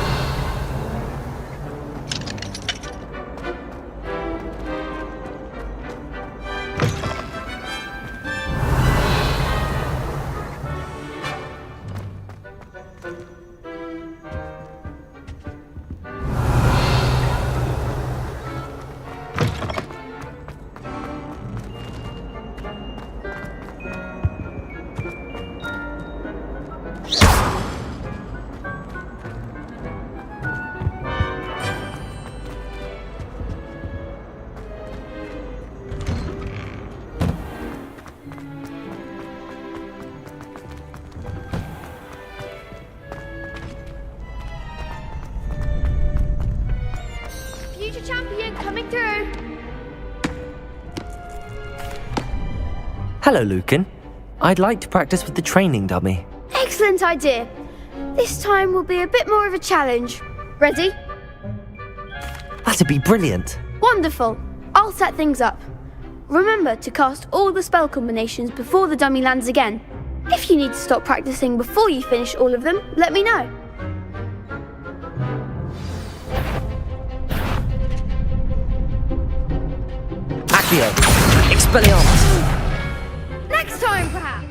Future champion coming through. Hello, Lucan. I'd like to practice with the training dummy. Excellent idea. This time will be a bit more of a challenge. Ready? That'd be brilliant. Wonderful. I'll set things up. Remember to cast all the spell combinations before the dummy lands again. If you need to stop practicing before you finish all of them, let me know. Accio. Expelliarmus. Next time, perhaps.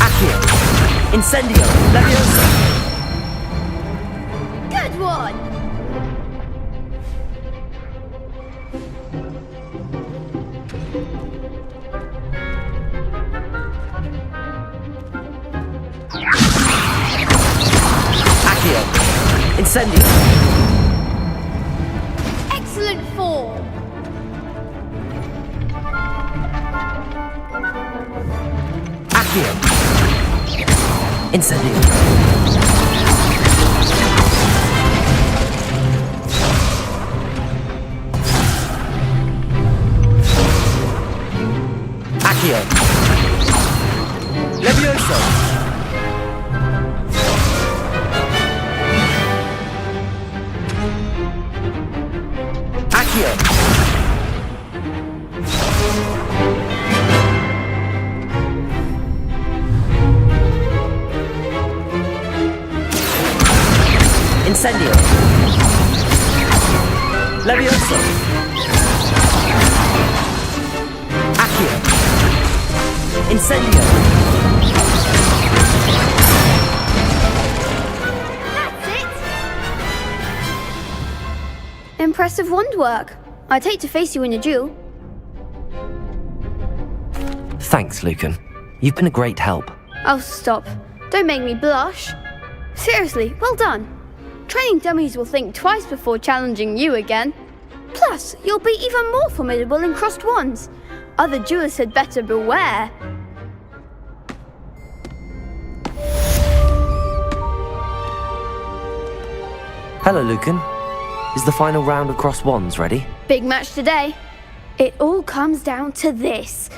Accio. Incendio. Leviosa. Good one. Accio. Incendio. Excellent form. Accio. Incendio. Accio. Levioso. Accio. Incendio. Levioso. Accio. Incendio. That's it. Impressive wand work. I'd hate to face you in a duel. Thanks, Lucan. You've been a great help. Oh, stop. Don't make me blush. Seriously, well done. Training dummies will think twice before challenging you again. Plus, you'll be even more formidable in crossed wands. Other duelists had better beware. Hello, Lucan. Is the final round of cross wands ready? Big match today. It all comes down to this.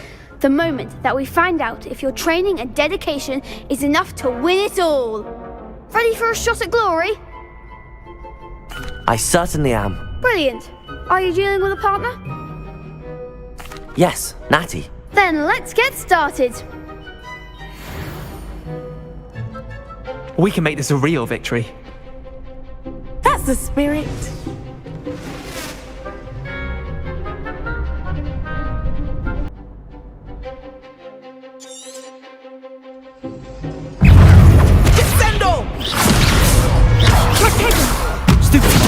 The moment that we find out if your training and dedication is enough to win it all. Ready for a shot at glory? I certainly am. Brilliant. Are you dealing with a partner? Yes, Natty. Then let's get started. We can make this a real victory. That's the spirit. Descendo! Stupid.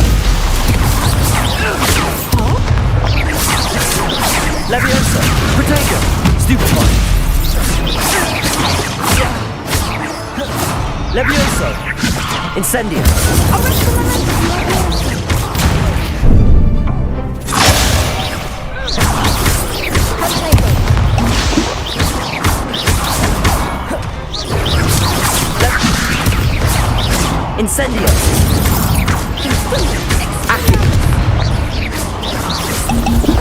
Leviosa! Protego! Stupid. Leviosa! Incendio! Incendio! Accio!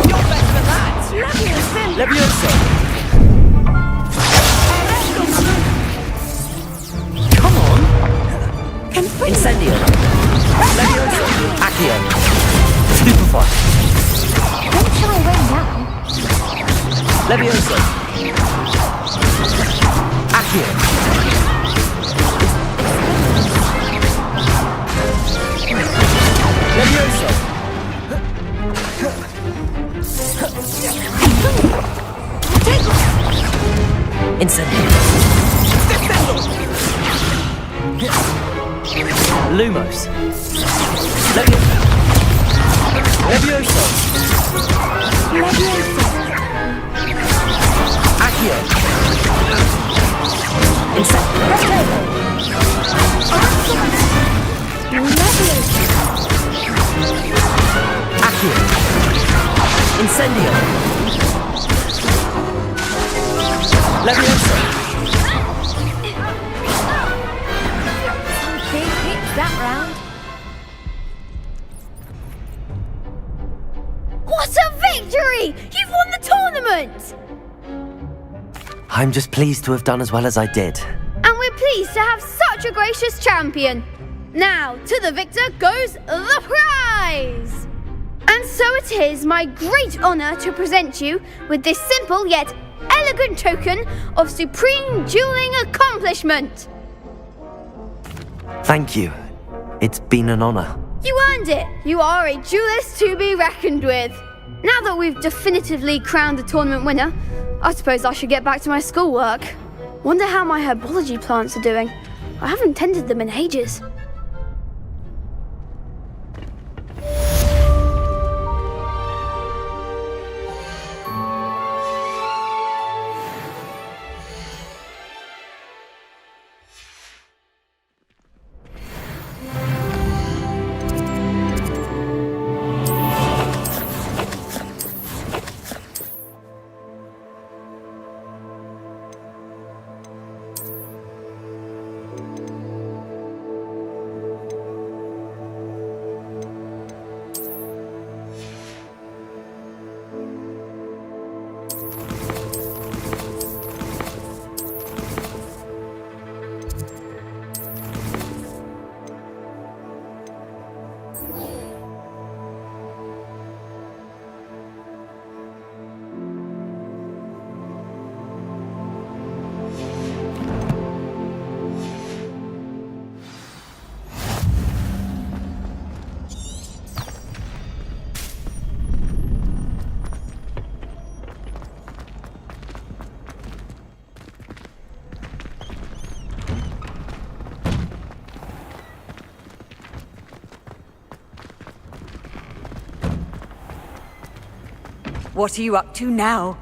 You're better than that! Leviosa! Come on! Incendio! Leviosa! Levioso. Accio. Levioso. Incendio. Lumos. Levioso. Levioso. Accio. Incendio. Accio. Incendio. Levioso. Some big hits that round. What a victory! You've won the tournament! I'm just pleased to have done as well as I did. And we're pleased to have such a gracious champion. Now, to the victor goes the prize! And so it is my great honour to present you with this simple yet elegant token of supreme dueling accomplishment. Thank you. It's been an honor. You earned it. You are a duelist to be reckoned with. Now that we've definitively crowned the tournament winner, I suppose I should get back to my schoolwork. Wonder how my herbology plants are doing. I haven't tended them in ages. What are you up to now?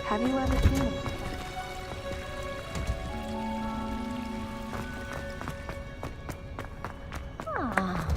Have you ever seen it? Ah.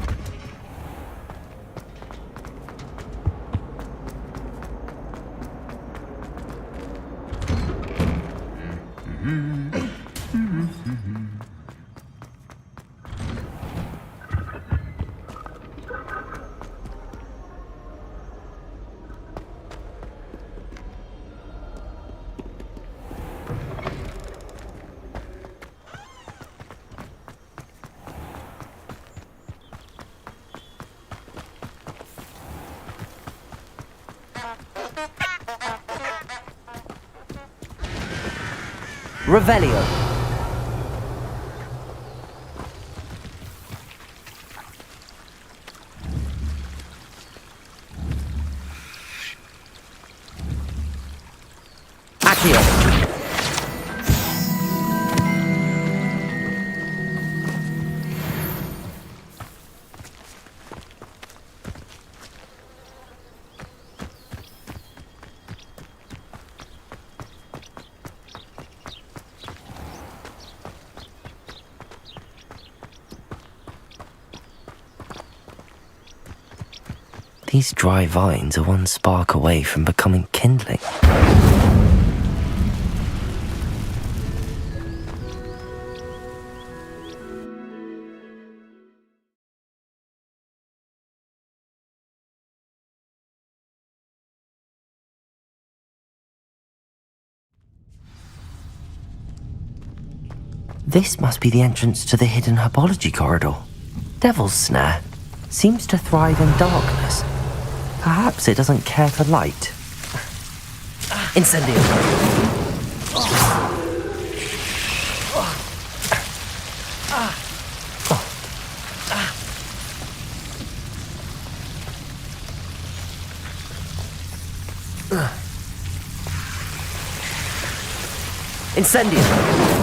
Revelio. Accio. These dry vines are one spark away from becoming kindling. This must be the entrance to the hidden herbology corridor. Devil's Snare seems to thrive in darkness. Perhaps it doesn't care for light. Incendio. Incendio.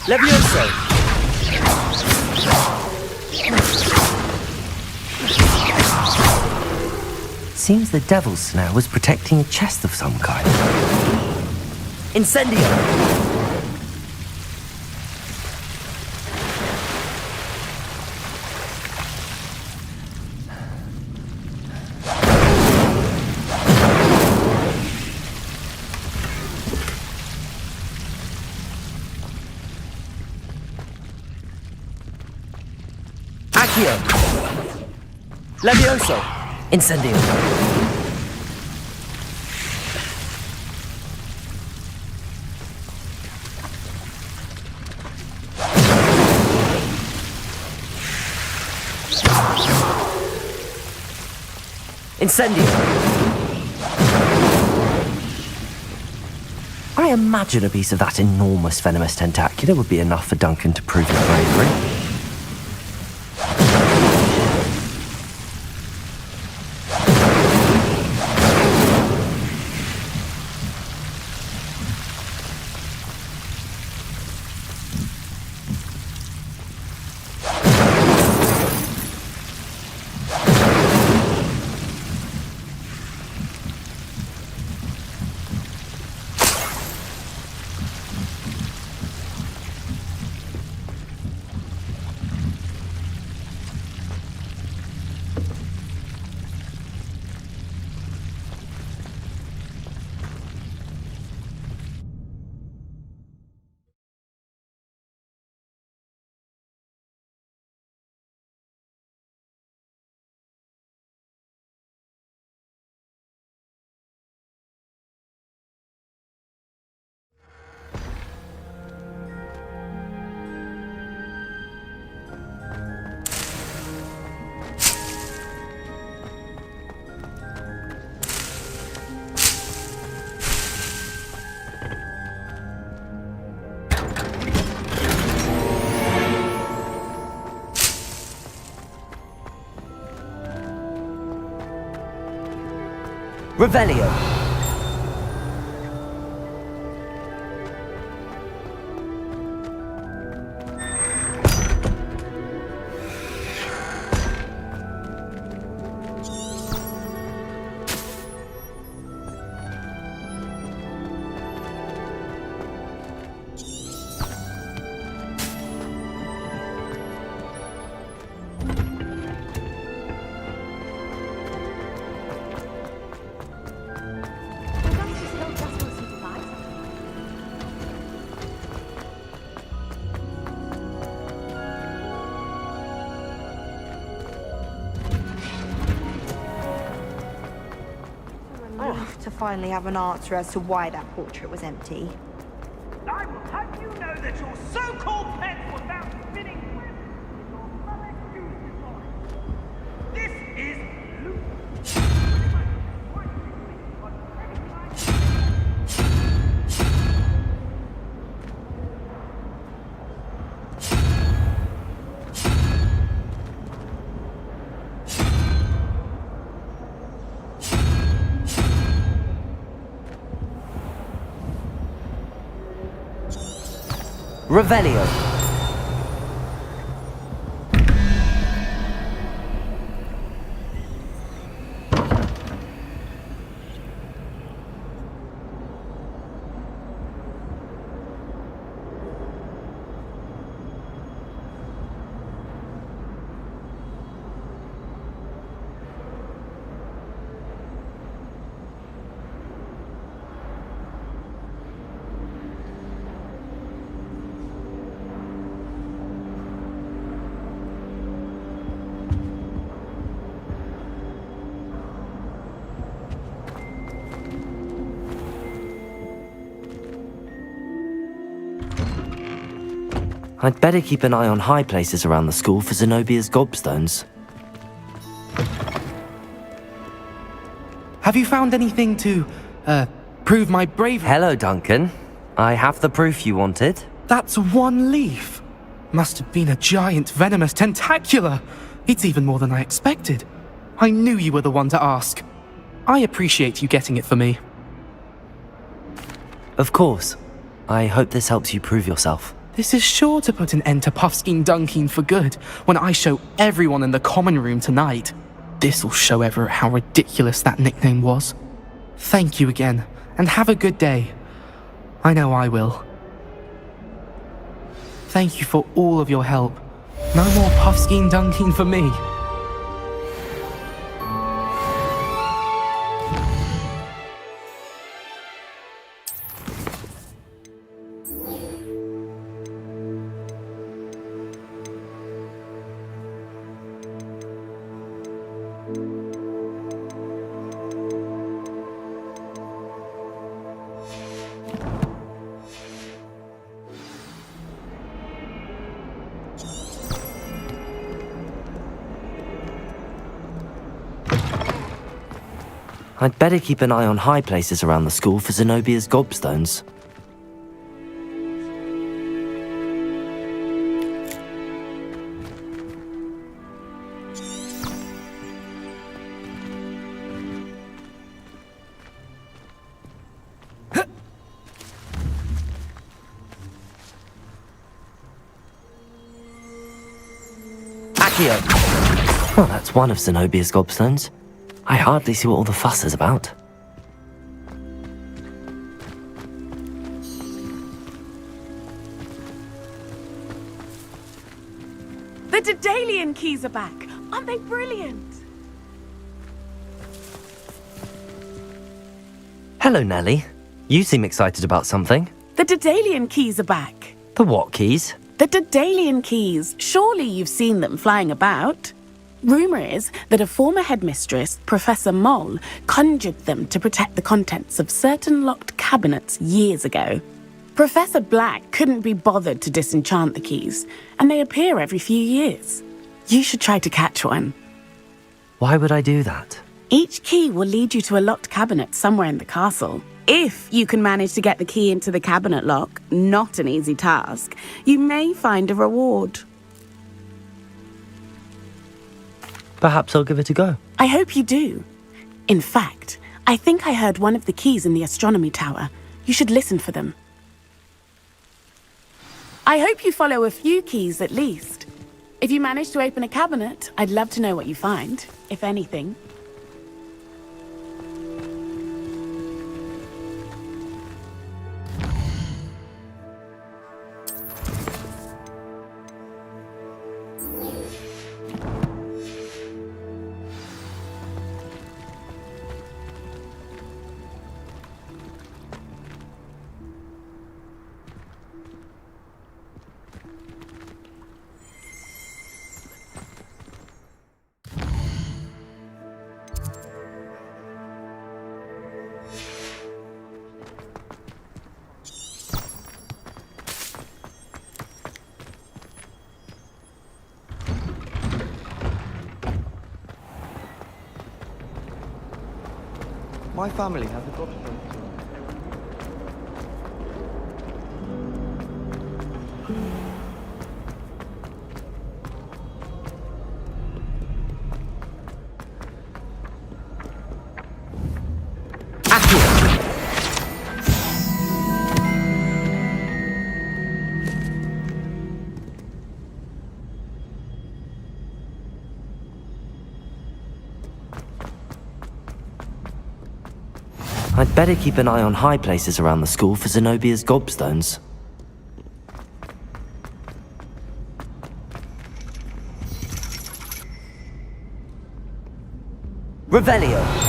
Levioso! Seems the Devil's Snare was protecting a chest of some kind. Incendio! Accio! Levioso! Incendio! Incendio! I imagine a piece of that enormous venomous tentacula would be enough for Duncan to prove his bravery. Revelio. To finally have an answer as to why that portrait was empty. I will have you know that your so-called pet was out spinning webs with your mother used this is Revelio. I'd better keep an eye on high places around the school for Zenobia's gobstones. Have you found anything to, prove my bravery? Hello, Duncan. I have the proof you wanted. That's one leaf. Must have been a giant venomous tentacula. It's even more than I expected. I knew you were the one to ask. I appreciate you getting it for me. Of course. I hope this helps you prove yourself. This is sure to put an end to Puffskein Dunkeen for good when I show everyone in the common room tonight. This'll show Everett how ridiculous that nickname was. Thank you again, and have a good day. I know I will. Thank you for all of your help. No more Puffskein Dunkeen for me. I'd better keep an eye on high places around the school for Zenobia's gobstones. Accio! Well, that's one of Zenobia's gobstones. I hardly see what all the fuss is about. The Daedalian keys are back. Aren't they brilliant? Hello, Nellie. You seem excited about something. The Daedalian keys are back. The what keys? The Daedalian keys. Surely you've seen them flying about. Rumour is that a former headmistress, Professor Moll, conjured them to protect the contents of certain locked cabinets years ago. Professor Black couldn't be bothered to disenchant the keys, and they appear every few years. You should try to catch one. Why would I do that? Each key will lead you to a locked cabinet somewhere in the castle. If you can manage to get the key into the cabinet lock, not an easy task, you may find a reward. Perhaps I'll give it a go. I hope you do. In fact, I think I heard one of the keys in the astronomy tower. You should listen for them. I hope you follow a few keys at least. If you manage to open a cabinet, I'd love to know what you find, if anything. My family has adopted them. I'd better keep an eye on high places around the school for Zenobia's gobstones. Revelio!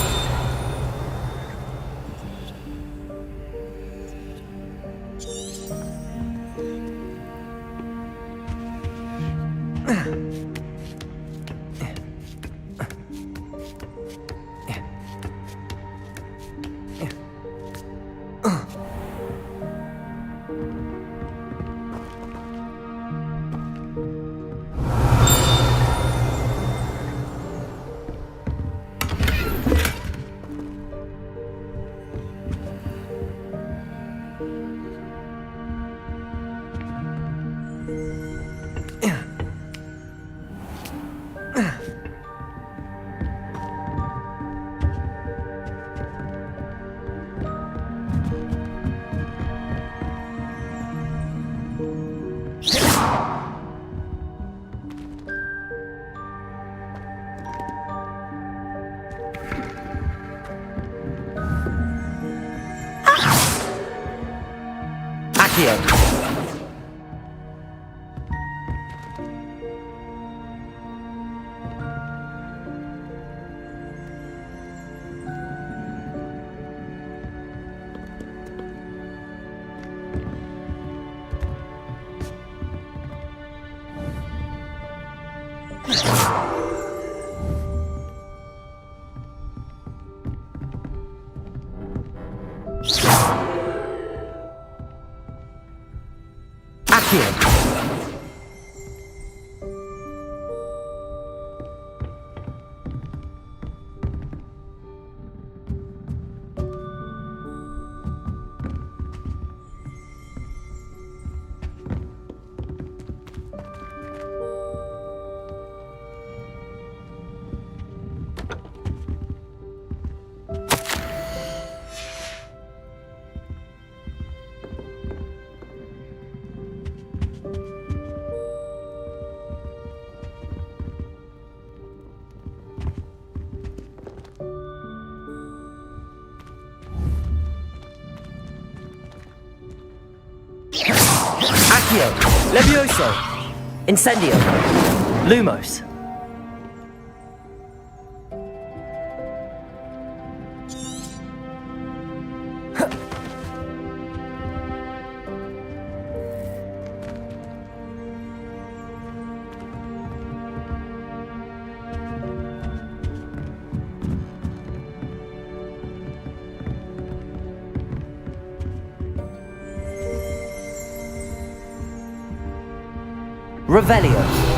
Accio! Levioso! Incendio! Lumos! Revelio.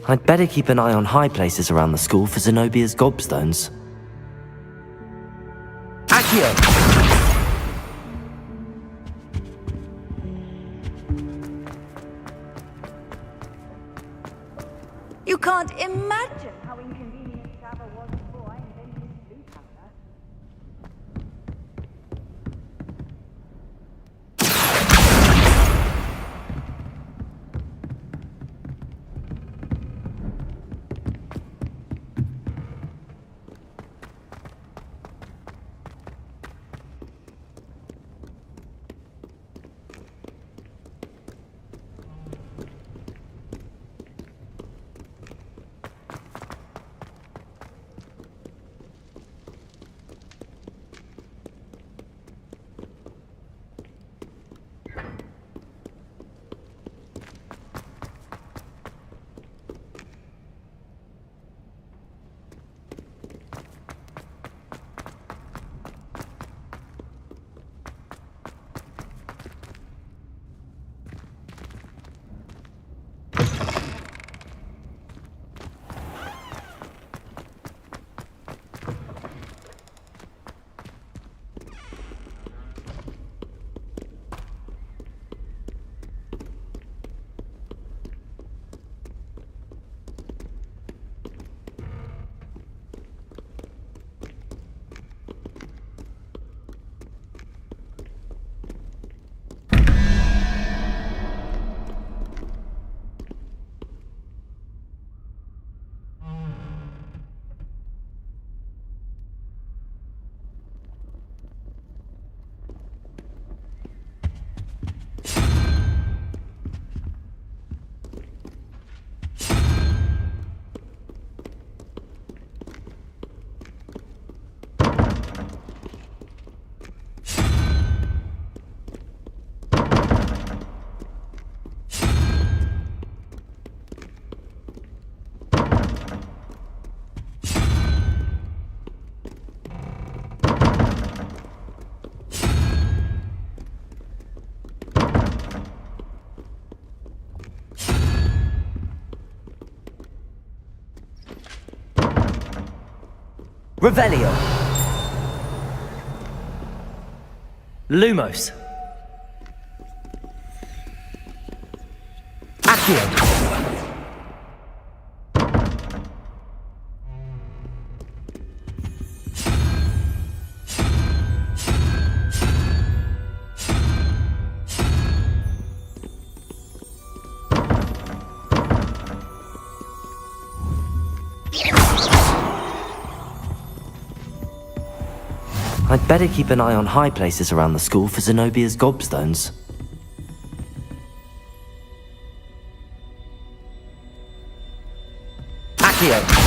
I'd better keep an eye on high places around the school for Zenobia's gobstones. Accio! You can't imagine how inconvenient travel was before I invented blue powder. Revelio. Lumos. Accio. I'd better keep an eye on high places around the school for Zenobia's gobstones. Accio!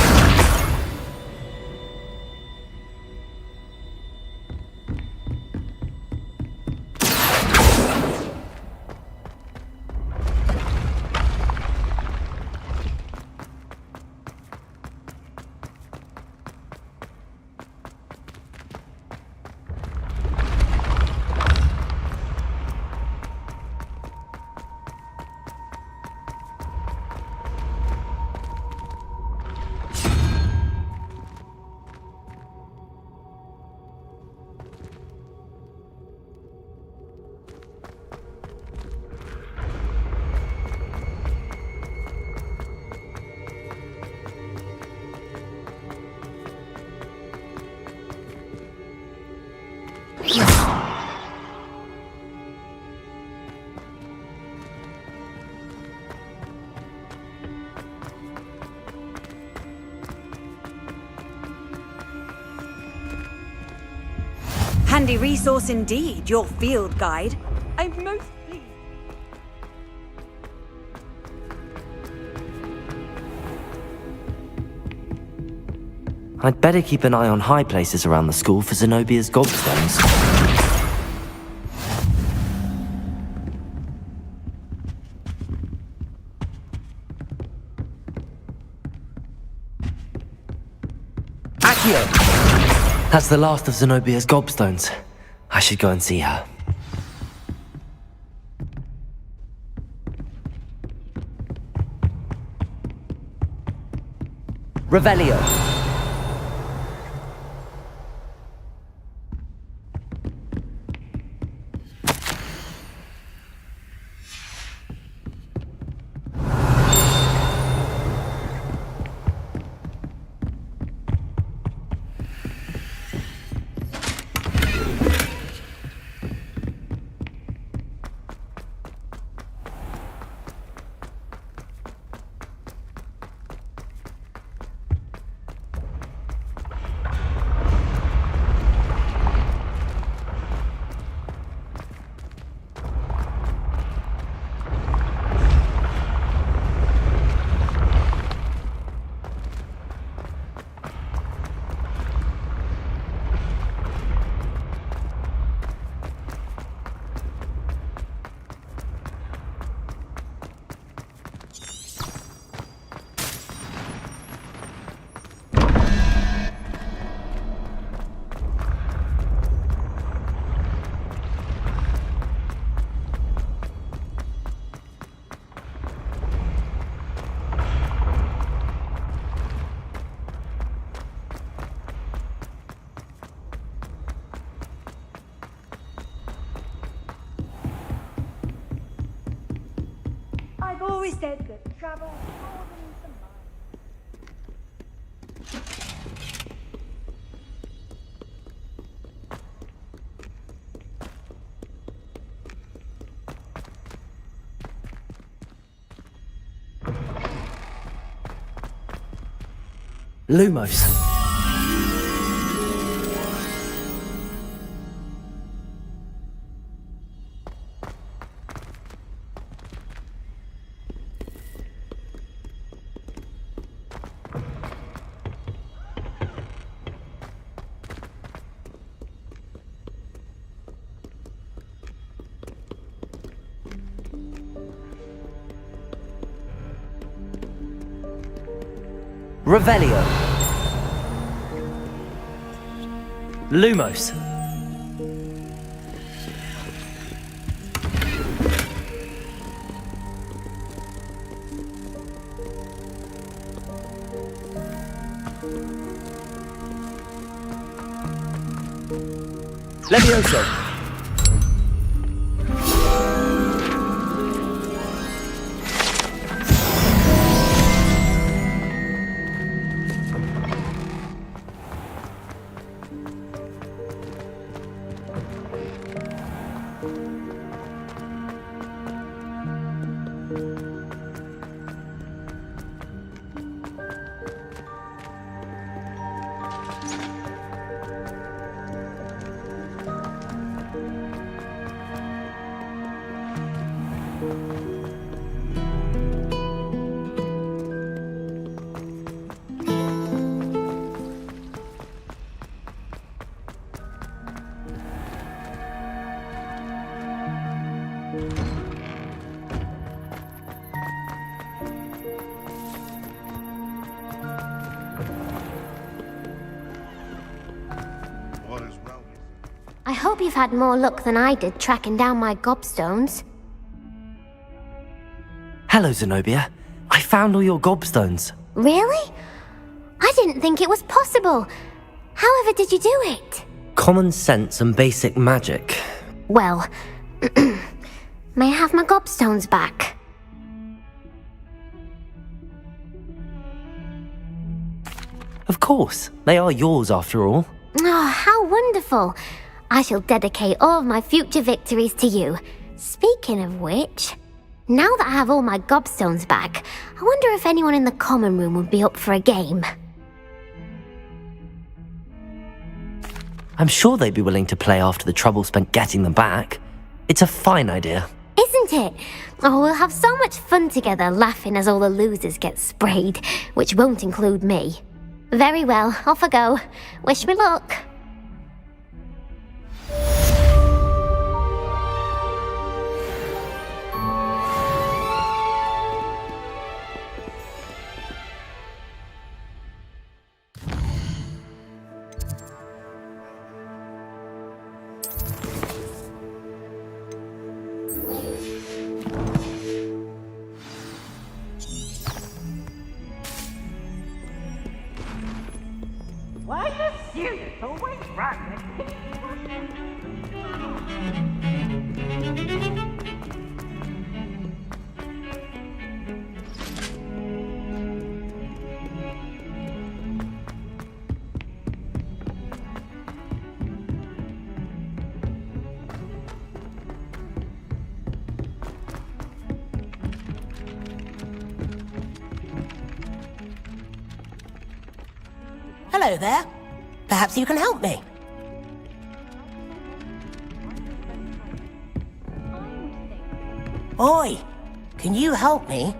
Handy resource indeed, your field guide. I'm most pleased. I'd better keep an eye on high places around the school for Zenobia's gobstones. Accio! That's the last of Zenobia's gobstones. I should go and see her. Revelio. I've always said that travel more than some miles. Lumos. Revelio. Lumos. Levioso. I hope you've had more luck than I did tracking down my gobstones. Hello, Zenobia. I found all your gobstones. Really? I didn't think it was possible. However did you do it? Common sense and basic magic. Well, may I have my gobstones back? Of course. They are yours after all. Oh, how wonderful. I shall dedicate all of my future victories to you. Speaking of which, now that I have all my gobstones back, I wonder if anyone in the common room would be up for a game. I'm sure they'd be willing to play after the trouble spent getting them back. It's a fine idea. Isn't it? Oh, we'll have so much fun together laughing as all the losers get sprayed, which won't include me. Very well, off I go. Wish me luck. Hello there. Perhaps you can help me. Oi, can you help me?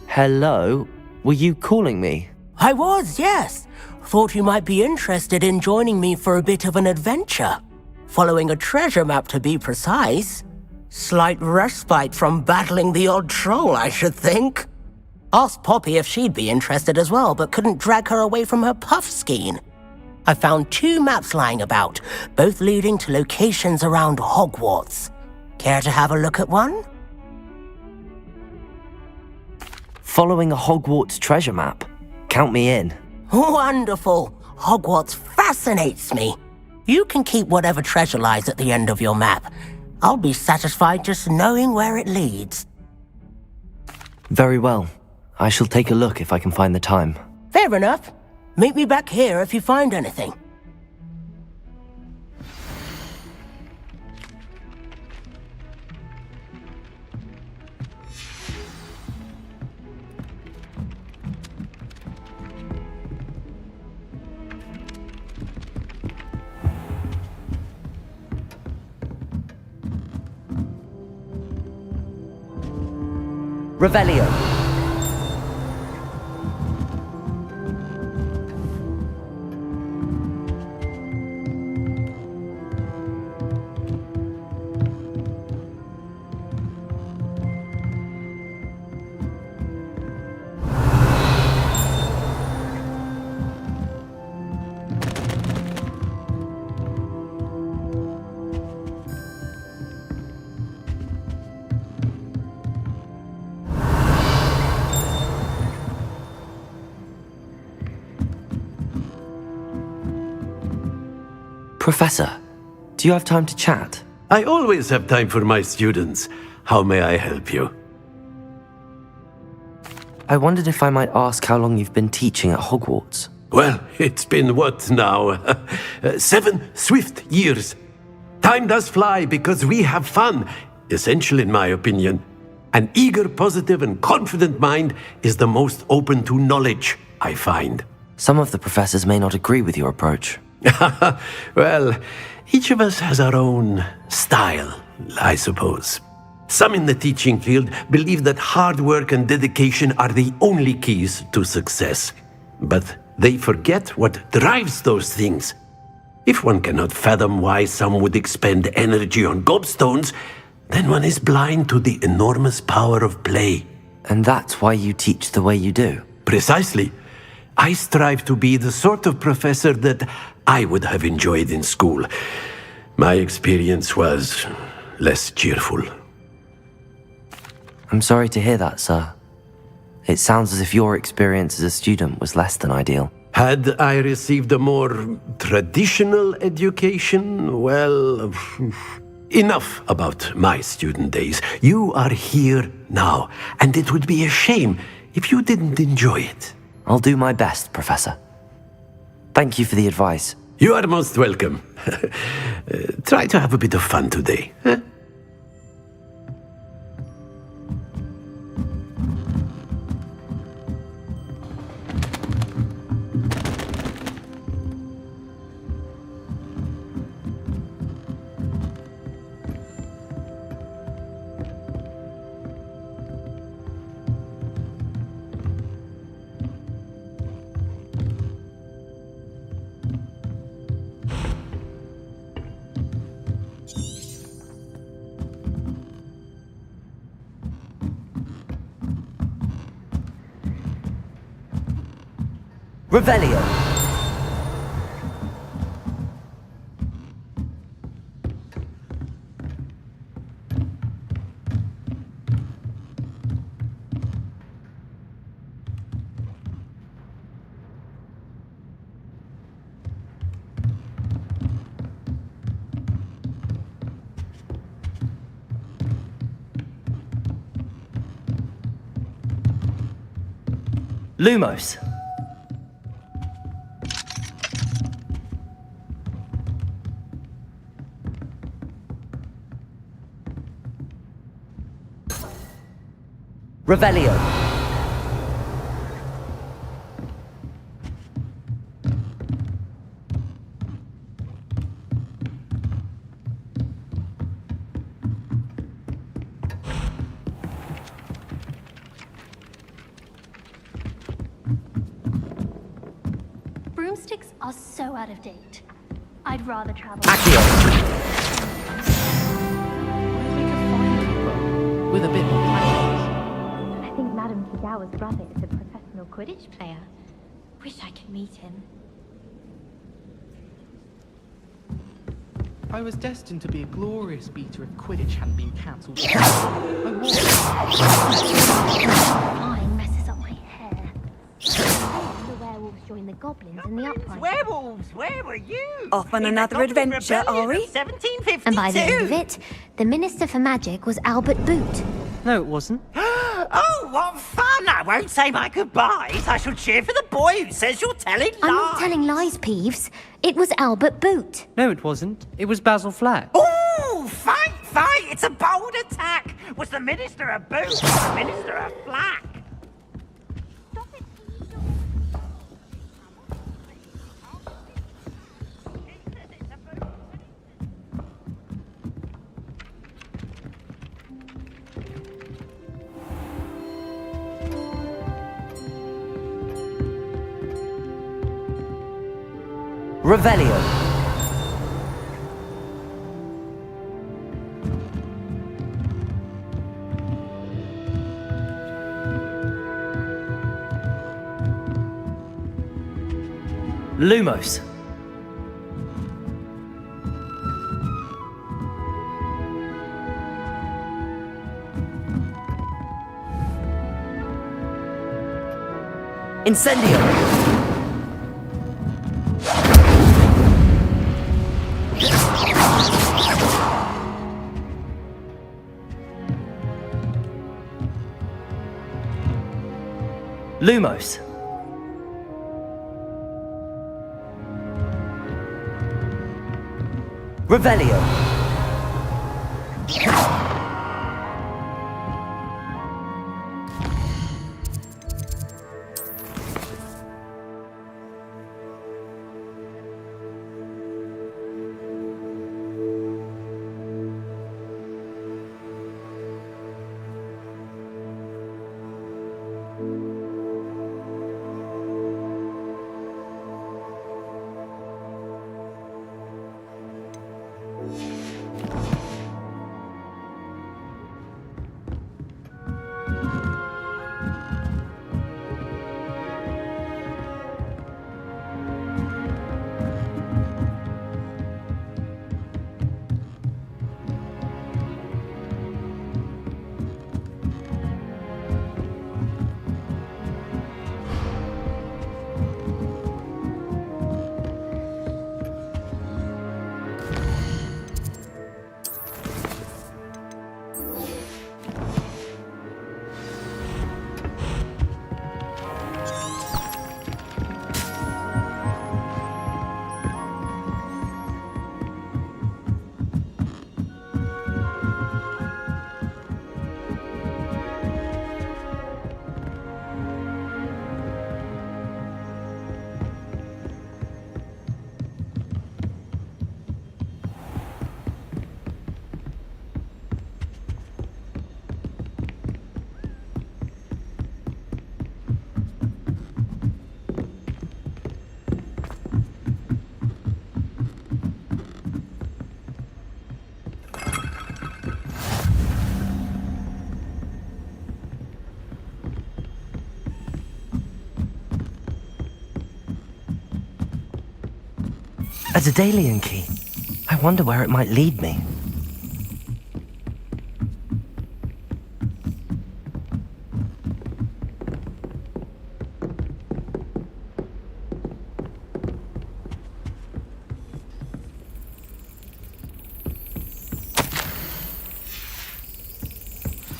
Hello? Were you calling me? I was, yes. Thought you might be interested in joining me for a bit of an adventure. Following a treasure map, to be precise. Slight respite from battling the odd troll, I should think. Asked Poppy if she'd be interested as well, but couldn't drag her away from her puff skein. I found 2 maps lying about, both leading to locations around Hogwarts. Care to have a look at one? Following a Hogwarts treasure map. Count me in. Wonderful. Hogwarts fascinates me. You can keep whatever treasure lies at the end of your map. I'll be satisfied just knowing where it leads. Very well. I shall take a look if I can find the time. Fair enough. Meet me back here if you find anything. Revelio. Professor, do you have time to chat? I always have time for my students. How may I help you? I wondered if I might ask how long you've been teaching at Hogwarts. Well, it's been what now? 7 swift years. Time does fly because we have fun. Essential in my opinion. An eager, positive and confident mind is the most open to knowledge, I find. Some of the professors may not agree with your approach. Well, each of us has our own style, I suppose. Some in the teaching field believe that hard work and dedication are the only keys to success. But they forget what drives those things. If one cannot fathom why some would expend energy on gobstones, then one is blind to the enormous power of play. And that's why you teach the way you do? Precisely. I strive to be the sort of professor that I would have enjoyed in school. My experience was less cheerful. I'm sorry to hear that, sir. It sounds as if your experience as a student was less than ideal. Had I received a more traditional education, well, enough about my student days. You are here now, and it would be a shame if you didn't enjoy it. I'll do my best, Professor. Thank you for the advice. You are most welcome. Try to have a bit of fun today. Huh? Revelio. Lumos. Revelio. Broomsticks are so out of date. I'd rather travel. With a bit more practice. I think Madame Kigawa's brother is a professional Quidditch player. Wish I could meet him. I was destined to be a glorious beater if Quidditch hadn't been cancelled. Flying messes up my hair. The werewolves joined the goblins in the uprising. Werewolves, where were you? Off on another adventure, are we? 1752. And by the end of it, the Minister for Magic was Albert Boot. No, it wasn't. Oh, what fun! I won't say my goodbyes. I shall cheer for the boy who says you're telling lies. I'm not telling lies, Peeves. It was Albert Boot. No, it wasn't. It was Basil Flack. Ooh, fight! It's a bold attack. Was the Minister a boot or the Minister a flack? Revelio. Lumos. Incendio. Lumos. Revelio. A Daedalian key. I wonder where it might lead me.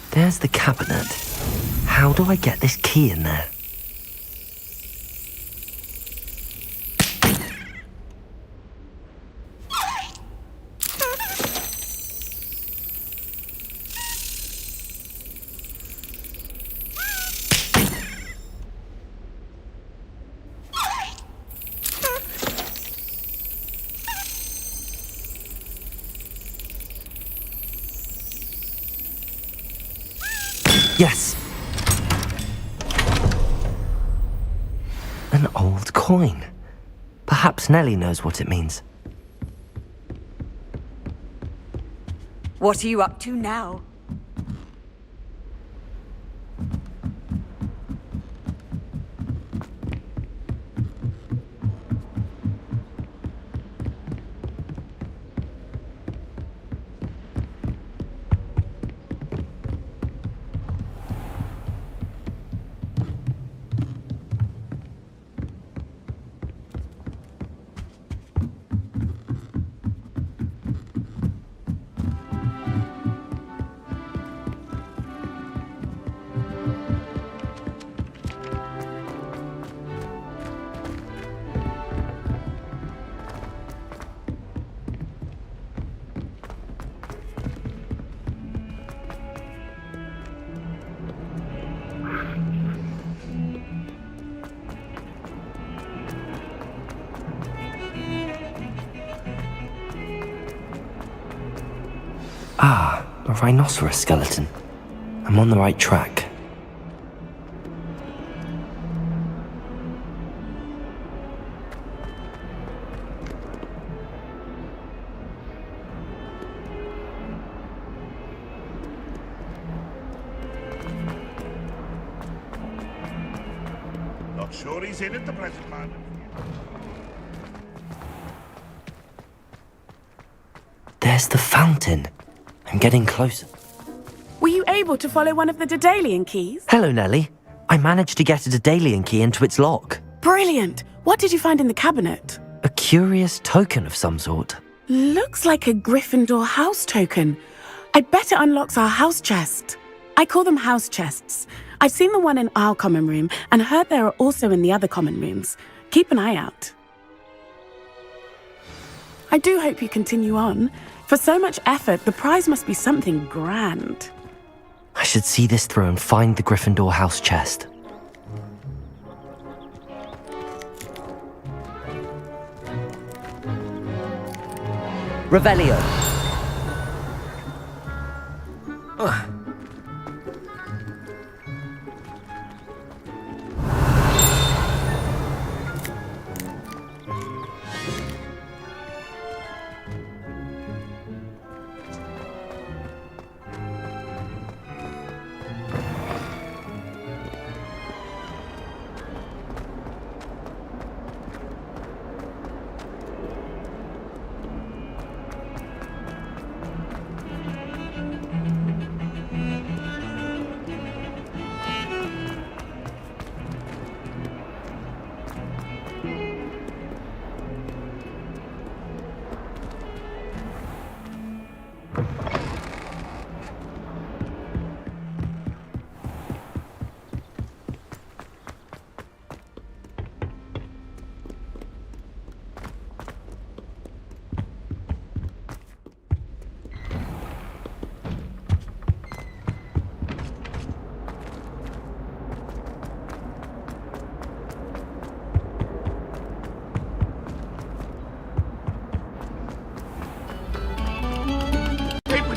There's the cabinet. How do I get this key in there? Yes. An old coin. Perhaps Nellie knows what it means. What are you up to now? Ah, a rhinoceros skeleton. I'm on the right track. Not sure he's in at the present moment. There's the fountain. I'm getting closer. Were you able to follow one of the Daedalian keys? Hello, Nellie. I managed to get a Daedalian key into its lock. Brilliant! What did you find in the cabinet? A curious token of some sort. Looks like a Gryffindor house token. I bet it unlocks our house chest. I call them house chests. I've seen the one in our common room and heard there are also in the other common rooms. Keep an eye out. I do hope you continue on. For so much effort, the prize must be something grand. I should see this through and find the Gryffindor house chest. Revelio.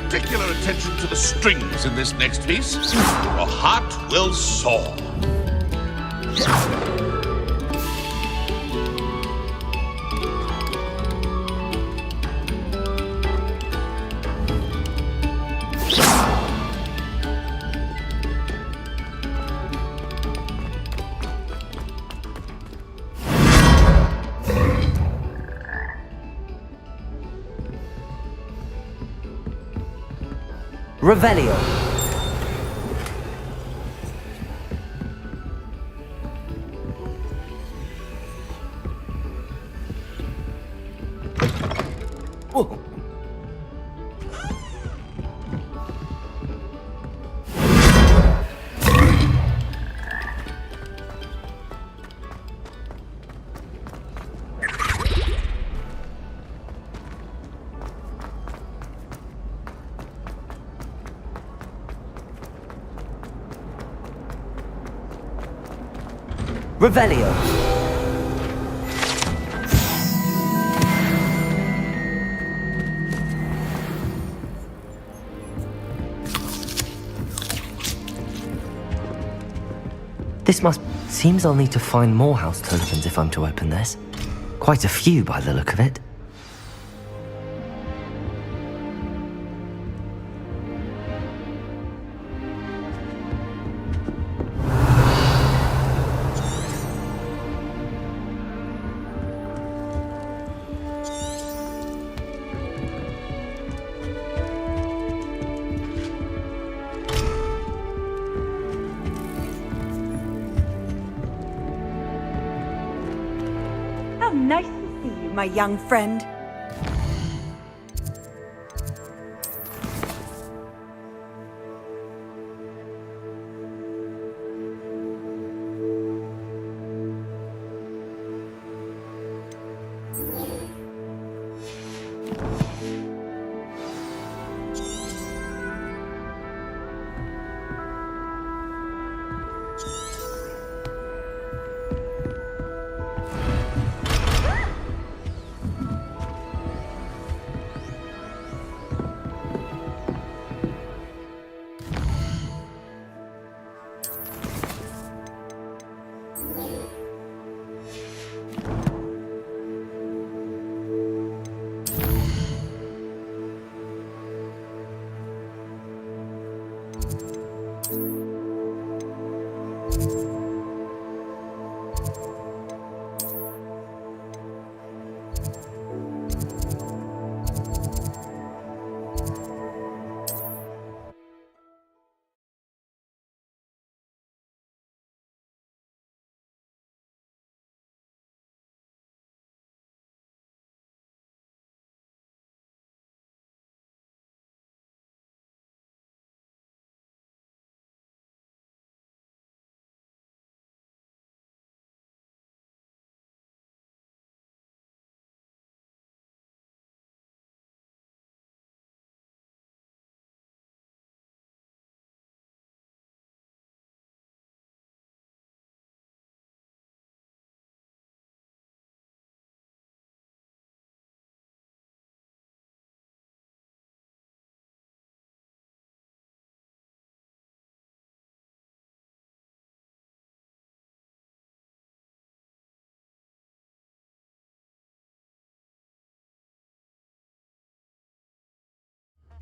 Particular attention to the strings in this next piece. Your heart will soar. Revelio. Oh. Revelio. Seems I'll need to find more house tokens if I'm to open this. Quite a few by the look of it. How nice to see you, my young friend.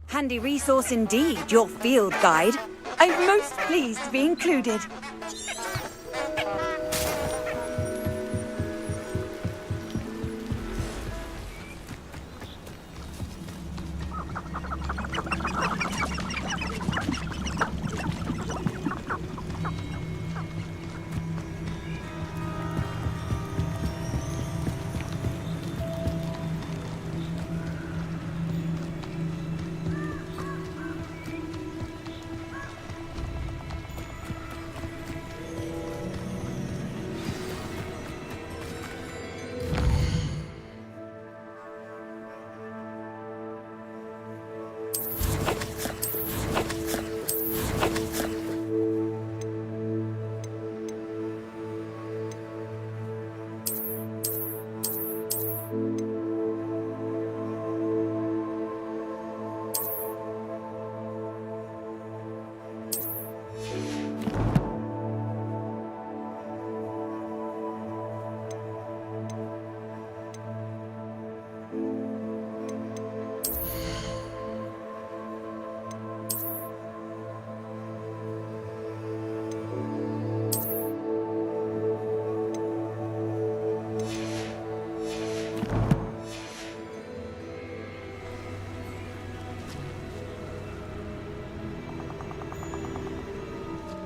Handy resource indeed, your field guide. I'm most pleased to be included.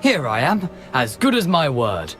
Here I am, as good as my word.